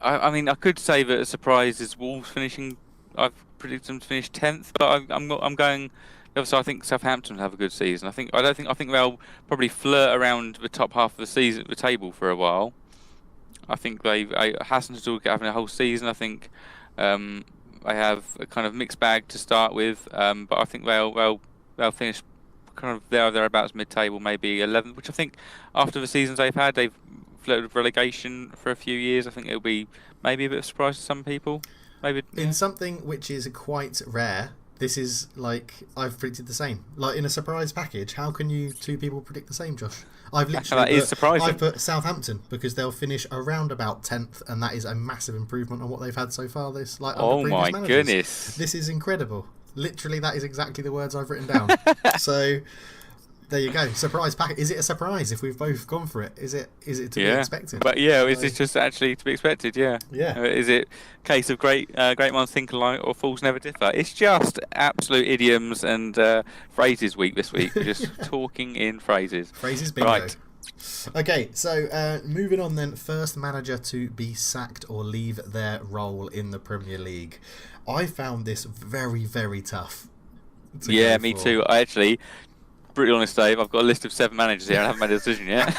Speaker 2: I mean, I could say that a surprise is Wolves finishing. I've predicted them to finish 10th, but I'm going. Obviously, I think Southampton will have a good season. I think they'll probably flirt around the top half of the table for a while. I think Hasenhüttl having a whole season. I think they have a kind of mixed bag to start with, but I think they'll finish kind of thereabouts mid-table, maybe 11th, which I think after the seasons they've flirted with relegation for a few years. I think it'll be maybe a bit of a surprise to some people. Maybe
Speaker 1: in something which is quite rare. This is like I've predicted the same. Like in a surprise package, how can you two people predict the same, Josh? I've literally I've put Southampton because they'll finish around about 10th, and that is a massive improvement on what they've had so far. This under previous managers.
Speaker 2: Goodness,
Speaker 1: this is incredible. Literally, that is exactly the words I've written down. So there you go. Surprise package. Is it a surprise if we've both gone for it? Is it to be expected?
Speaker 2: But is it just actually to be expected? Yeah.
Speaker 1: Yeah.
Speaker 2: Is it a case of great minds think alike or fools never differ? It's just absolute idioms and phrases week this week. We're just talking in phrases.
Speaker 1: Phrases bingo.
Speaker 2: Right.
Speaker 1: Okay, so moving on then. First manager to be sacked or leave their role in the Premier League. I found this very, very tough.
Speaker 2: Yeah, me too. I actually. Pretty honest, Dave. I've got a list of 7 managers here and I haven't made a decision yet.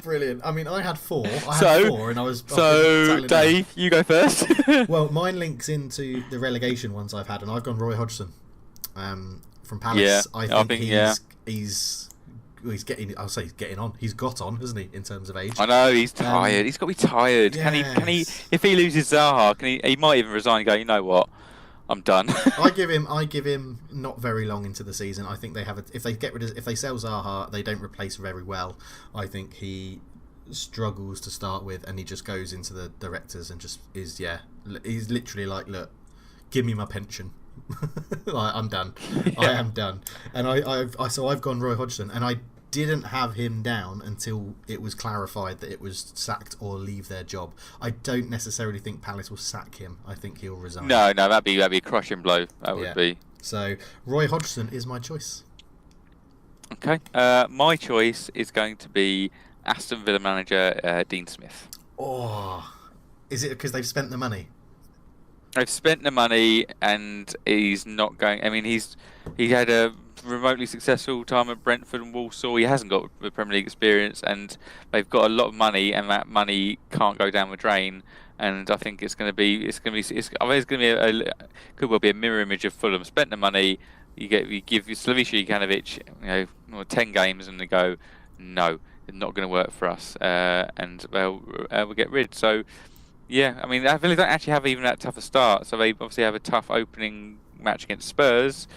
Speaker 1: Brilliant. I mean, I had 4. I had 4 and I was...
Speaker 2: So, Dave, you go first.
Speaker 1: Well, mine links into the relegation ones I've had, and I've gone Roy Hodgson from Palace.
Speaker 2: Yeah,
Speaker 1: I think he's getting... I'll say he's getting on. He's got on, hasn't he, in terms of age?
Speaker 2: I know, he's tired. He's got to be tired.
Speaker 1: Yes.
Speaker 2: Can he... If he loses Zaha, he might even resign and go, you know what? I'm done.
Speaker 1: I give him not very long into the season. I think they have if they sell Zaha, they don't replace very well. I think he struggles to start with, and he just goes into the directors and just is he's literally like, look, give me my pension. Like, I'm done. Yeah. I am done. And I've gone Roy Hodgson, and I didn't have him down until it was clarified that it was sacked or leave their job. I don't necessarily think Palace will sack him. I think he'll resign.
Speaker 2: No, that'd be a crushing blow. That would be.
Speaker 1: So Roy Hodgson is my choice.
Speaker 2: Okay, my choice is going to be Aston Villa manager Dean Smith.
Speaker 1: Oh, is it because they've spent the money?
Speaker 2: They've spent the money, and he's not going. I mean, he had a remotely successful time at Brentford and Walsall. He hasn't got the Premier League experience, and they've got a lot of money, and that money can't go down the drain. And I think could well be a mirror image of Fulham. Spent the money, you give Slaviša Jokanovic, 10 games, and they go, no, it's not going to work for us, and we'll get rid. So. Yeah, I mean, Villa don't actually have even that tough a start. So they obviously have a tough opening match against Spurs.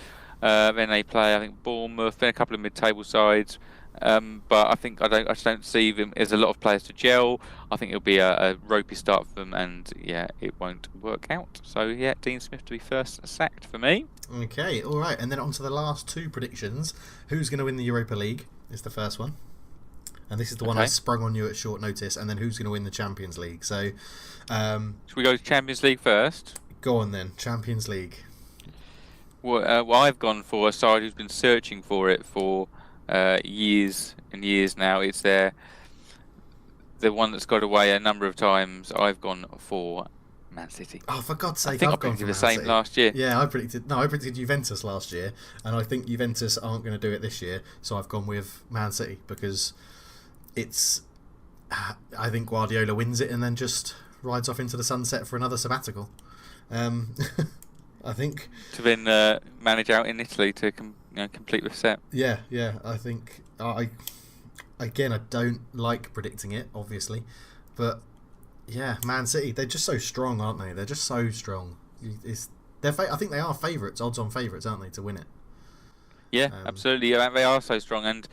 Speaker 2: Then they play, I think, Bournemouth, then a couple of mid-table sides. But I just don't see them. There's a lot of players to gel. I think it'll be a ropey start for them, and it won't work out. So Dean Smith to be first sacked for me.
Speaker 1: Okay, all right, and then on to the last 2 predictions. Who's going to win the Europa League is the first one. And this is the one I sprung on you at short notice. And then who's going to win the Champions League? So,
Speaker 2: should we go to Champions League first?
Speaker 1: Go on then, Champions League.
Speaker 2: Well, I've gone for a side who's been searching for it for years and years now. It's the one that's got away a number of times. I've gone for Man City.
Speaker 1: Oh, for God's sake!
Speaker 2: I think I
Speaker 1: I've gone
Speaker 2: predicted
Speaker 1: for
Speaker 2: the
Speaker 1: Man
Speaker 2: same
Speaker 1: City.
Speaker 2: last year.
Speaker 1: Yeah, I predicted Juventus last year, and I think Juventus aren't going to do it this year. So I've gone with Man City because it's. I think Guardiola wins it and then just rides off into the sunset for another sabbatical. I think
Speaker 2: To then manage out in Italy to complete the set.
Speaker 1: Yeah. I think I don't like predicting it, obviously, but yeah, Man City, they're just so strong, aren't they? They're just so strong. I think they are favourites, odds-on favourites, aren't they, to win it?
Speaker 2: Yeah, absolutely. They are so strong, and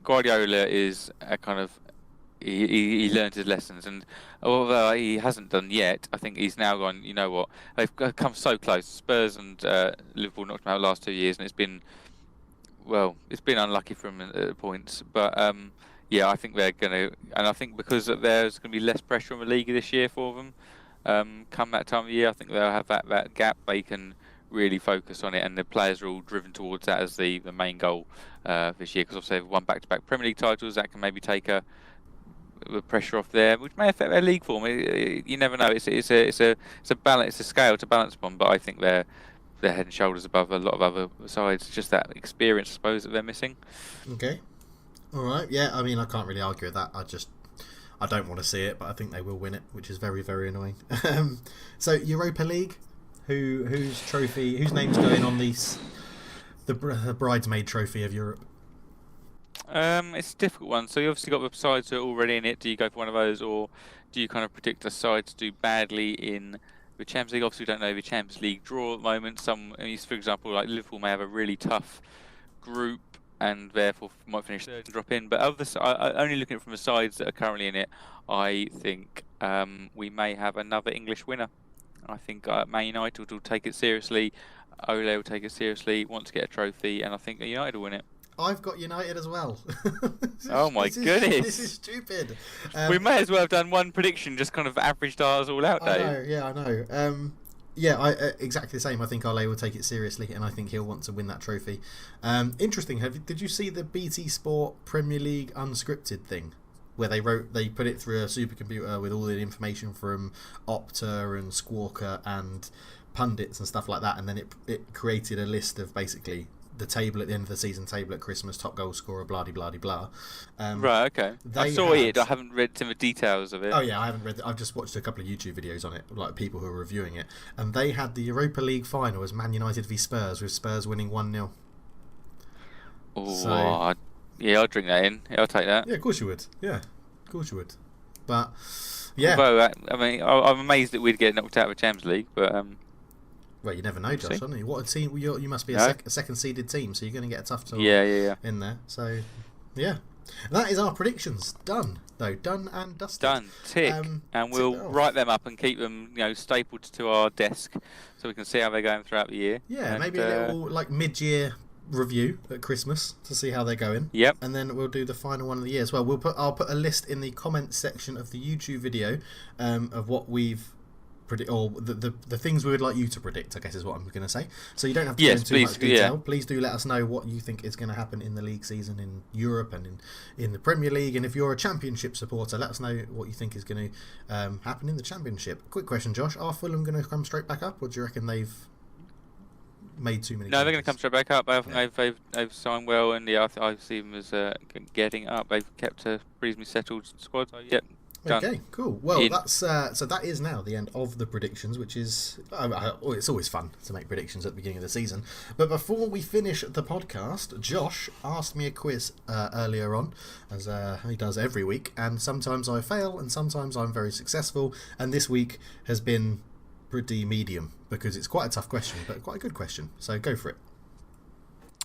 Speaker 2: Guardiola is a kind of he learned his lessons, and although he hasn't done yet, I think he's now gone. You know what? They've come so close. Spurs and Liverpool knocked them out the last 2 years, and it's been unlucky from points, but yeah, I think they're going to, and I think because there's going to be less pressure on the league this year for them, come that time of year, I think they'll have that gap. They can really focus on it, and the players are all driven towards that as the main goal this year. Because obviously they've won back-to-back Premier League titles, that can maybe take the pressure off there, which may affect their league form. You never know. It's a balance, it's a scale to balance upon. But I think they're head and shoulders above a lot of other sides. Just that experience, I suppose, that they're missing.
Speaker 1: Okay. All right. Yeah. I mean, I can't really argue with that. I don't want to see it, but I think they will win it, which is very, very annoying. So Europa League, whose name's going on the bridesmaid trophy of Europe?
Speaker 2: It's a difficult one. So you obviously got the sides who are already in it. Do you go for one of those, or do you kind of predict a side to do badly in the Champions League? Obviously, we don't know the Champions League draw at the moment. For example, like Liverpool may have a really tough group and therefore might finish third and drop in. But only looking at it from the sides that are currently in it, I think we may have another English winner. I think Man United will take it seriously. Ole will take it seriously, want to get a trophy, and I think United will win it.
Speaker 1: I've got United as well.
Speaker 2: Oh my goodness.
Speaker 1: This is stupid.
Speaker 2: We may as well have done one prediction, just kind of averaged ours all out, Dave.
Speaker 1: I know. Exactly the same. I think Ole will take it seriously, and I think he'll want to win that trophy. Interesting. Did you see the BT Sport Premier League unscripted thing, where they put it through a supercomputer with all the information from Opta and Squawka and pundits and stuff like that, and then it created a list of basically the table at the end of the season table at Christmas, top goal scorer, blah blah blah.
Speaker 2: Right, okay. I saw it. I haven't read some of the details of it.
Speaker 1: Oh yeah, I haven't read it. I've just watched a couple of YouTube videos on it, like people who are reviewing it, and they had the Europa League final as Man United v Spurs, with Spurs winning 1-0.
Speaker 2: Oh, yeah, I'll drink that in. Yeah, I'll take that.
Speaker 1: Yeah, of course you would. Yeah, of course you would. But yeah,
Speaker 2: although I mean, I'm amazed that we'd get knocked out of the Champions League, but
Speaker 1: well, you never know, Josh, aren't you? What a team! You must be a second seeded team, so you're going to get a tough time.
Speaker 2: Yeah.
Speaker 1: In there, so yeah, that is our predictions done and dusted.
Speaker 2: Done, tick, and we'll write them up and keep them, stapled to our desk, so we can see how they're going throughout the year.
Speaker 1: Yeah, maybe a little like mid-year review at Christmas to see how they're going.
Speaker 2: Yep.
Speaker 1: And then we'll do the final one of the year as well. I'll put a list in the comments section of the YouTube video of what we've or the things we would like you to predict, I guess is what I'm going to say. So you don't have to go into too much detail. Yeah. Please do let us know what you think is going to happen in the league season in Europe and in the Premier League. And if you're a Championship supporter, let us know what you think is going to happen in the Championship. Quick question, Josh. Are Fulham going to come straight back up, or do you reckon they've made too many changes?
Speaker 2: They're going to come straight back up. I think they've signed well, and I see them as getting up. They've kept a reasonably settled squad. So, yep. Done.
Speaker 1: Okay, cool. Well, that's so that is now the end of the predictions, which is it's always fun to make predictions at the beginning of the season. But before we finish the podcast, Josh asked me a quiz earlier on, as he does every week, and sometimes I fail and sometimes I'm very successful, and this week has been pretty medium because it's quite a tough question, but quite a good question. So go for it.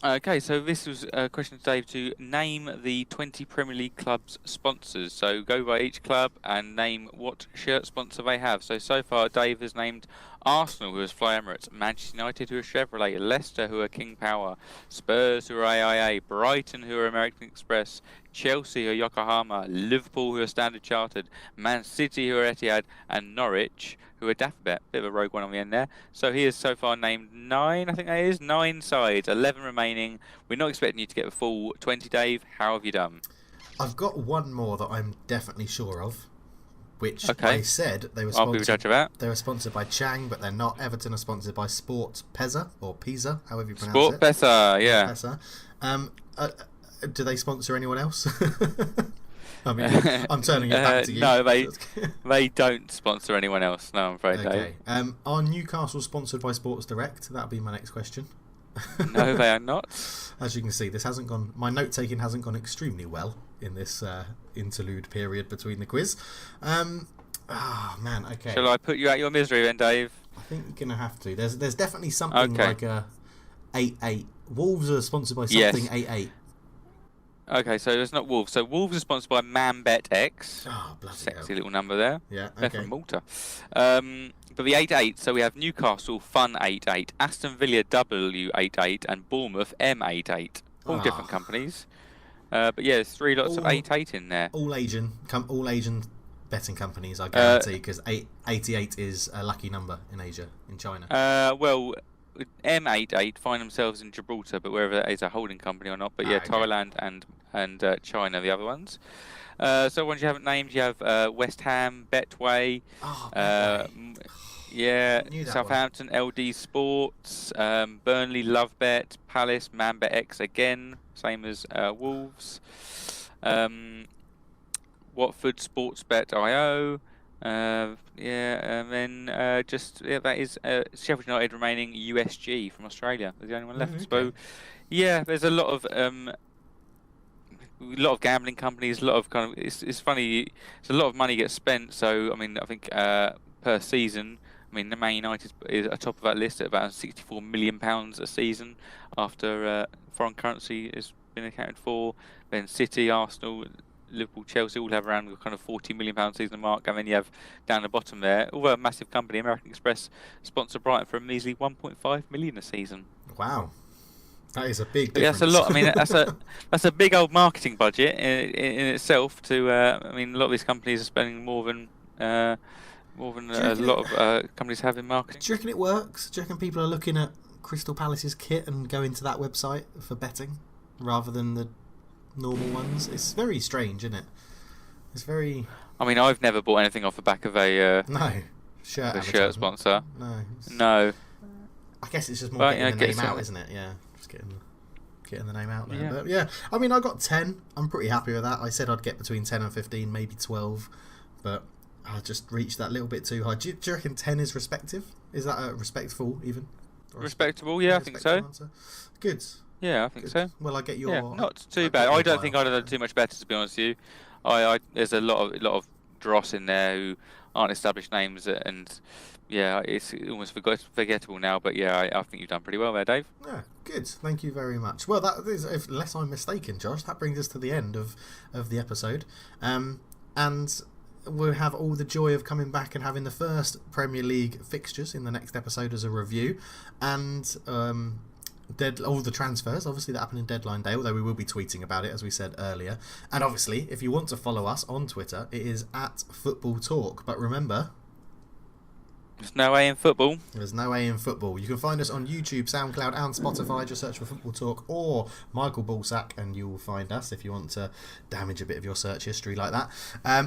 Speaker 2: Okay, so this was a question to Dave to name the 20 Premier League clubs' sponsors. So go by each club and name what shirt sponsor they have. So far, Dave has named Arsenal, who is Fly Emirates, Manchester United, who are Chevrolet, Leicester, who are King Power, Spurs, who are AIA, Brighton, who are American Express, Chelsea, who are Yokohama, Liverpool, who are Standard Chartered, Man City, who are Etihad, and Norwich, who are Dafabet. Bit of a rogue one on the end there. So he has so far named 9 sides, 11 remaining. We're not expecting you to get the full 20, Dave. How have you done?
Speaker 1: I've got one more that I'm definitely sure of, which
Speaker 2: Okay.
Speaker 1: I said they were
Speaker 2: I'll be the judge of that.
Speaker 1: They were sponsored by Chang, but they're not. Everton are sponsored by Sport Pesa or Pisa, however you pronounce
Speaker 2: Sport
Speaker 1: it.
Speaker 2: Pesa, yeah.
Speaker 1: Pesa. Do they sponsor anyone else? I mean, I'm turning it back to you.
Speaker 2: No, they don't sponsor anyone else. No, I'm afraid.
Speaker 1: Okay. Are Newcastle sponsored by Sports Direct? That'll be my next question.
Speaker 2: No, they are not.
Speaker 1: As you can see, this hasn't gone. My note taking hasn't gone extremely well in this interlude period between the quiz. Man, okay.
Speaker 2: Shall I put you out your misery then, Dave?
Speaker 1: I think you're gonna have to. There's definitely something like a 8-8. Wolves are sponsored by something 8-8.
Speaker 2: Okay, so it's not Wolves. So Wolves are sponsored by Man X.
Speaker 1: Oh, bloody
Speaker 2: Sexy
Speaker 1: hell.
Speaker 2: little number there.
Speaker 1: Yeah,
Speaker 2: They're
Speaker 1: okay.
Speaker 2: from Malta. But the 8-8, so we have Newcastle Fun 8-8, Aston Villa W88, and Bournemouth M88. All different companies. But yeah, there's 3 lots of 8-8 in there.
Speaker 1: All Asian betting companies, I guarantee, because 88 is a lucky number in Asia, in China.
Speaker 2: Well, M88 find themselves in Gibraltar, but wherever that is a holding company or not. But yeah,
Speaker 1: okay.
Speaker 2: Thailand and China, the other ones. So ones you haven't named, you have West Ham, Betway, Southampton, LD Sports, Burnley, Lovebet, Palace, Manbet X again, same as Wolves, Watford, Sportsbet.io. And then that is Sheffield United remaining USG from Australia. They're the only one left.
Speaker 1: Okay.
Speaker 2: So yeah, there's a lot of gambling companies. A lot of it's funny. It's a lot of money gets spent. So I mean, I think per season, I mean, the Man United is at top of that list at about £64 million a season after foreign currency has been accounted for. Then City, Arsenal, Liverpool, Chelsea all have around the kind of £40 million season mark, and then you have down the bottom there, although a massive company, American Express, sponsor Brighton for a measly £1.5 million a season.
Speaker 1: Wow, that is a big difference.
Speaker 2: That's a lot. I mean, that's a big old marketing budget in itself. I mean, a lot of these companies are spending more than a lot of companies have in marketing.
Speaker 1: Do you reckon it works? Do you reckon people are looking at Crystal Palace's kit and going to that website for betting rather than the normal ones? It's very strange, isn't it? It's very.
Speaker 2: I mean, I've never bought anything off the back of a shirt sponsor. No.
Speaker 1: I guess it's just more getting the name out, isn't it? Yeah, just getting the name out there. Yeah. But yeah, I mean, I got 10. I'm pretty happy with that. I said I'd get between 10 and 15, maybe 12, but I just reached that little bit too high. Do you reckon 10 is respective? Is that respectful even?
Speaker 2: Respectable, yeah, I think so.
Speaker 1: Answer? Good.
Speaker 2: Yeah, I think so.
Speaker 1: Well, I get your.
Speaker 2: Yeah, not too bad. I don't think I'd have done too much better, to be honest with you. There's a lot of dross in there who aren't established names, and yeah, it's almost forgettable now. But yeah, I think you've done pretty well there, Dave.
Speaker 1: Yeah, good. Thank you very much. Well, that is, unless I'm mistaken, Josh, that brings us to the end of the episode, and we'll have all the joy of coming back and having the first Premier League fixtures in the next episode as a review, and all the transfers, obviously, that happened in deadline day, although we will be tweeting about it, as we said earlier. And obviously, if you want to follow us on Twitter, it is @FootballTalk. But remember,
Speaker 2: there's no A in football.
Speaker 1: There's no A in football. You can find us on YouTube, SoundCloud and Spotify. Just search for Football Talk or Michael Ballsack and you will find us if you want to damage a bit of your search history like that.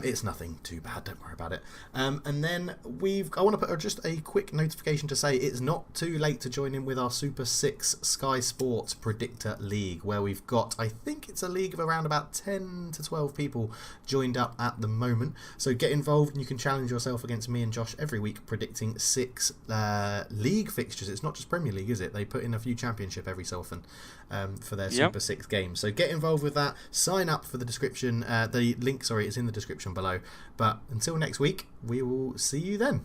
Speaker 1: It's nothing too bad, don't worry about it. And then I want to put just a quick notification to say it's not too late to join in with our Super 6 Sky Sports Predictor League, where we've got, I think it's a league of around about 10 to 12 people joined up at the moment. So get involved and you can challenge yourself against me and Josh every week predicting 6 league fixtures. It's not just Premier League, is it? They put in a few Championship every so often for their Super 6 games. So get involved with that. Sign up for the description. The link, is in the description below. But until next week, we will see you then.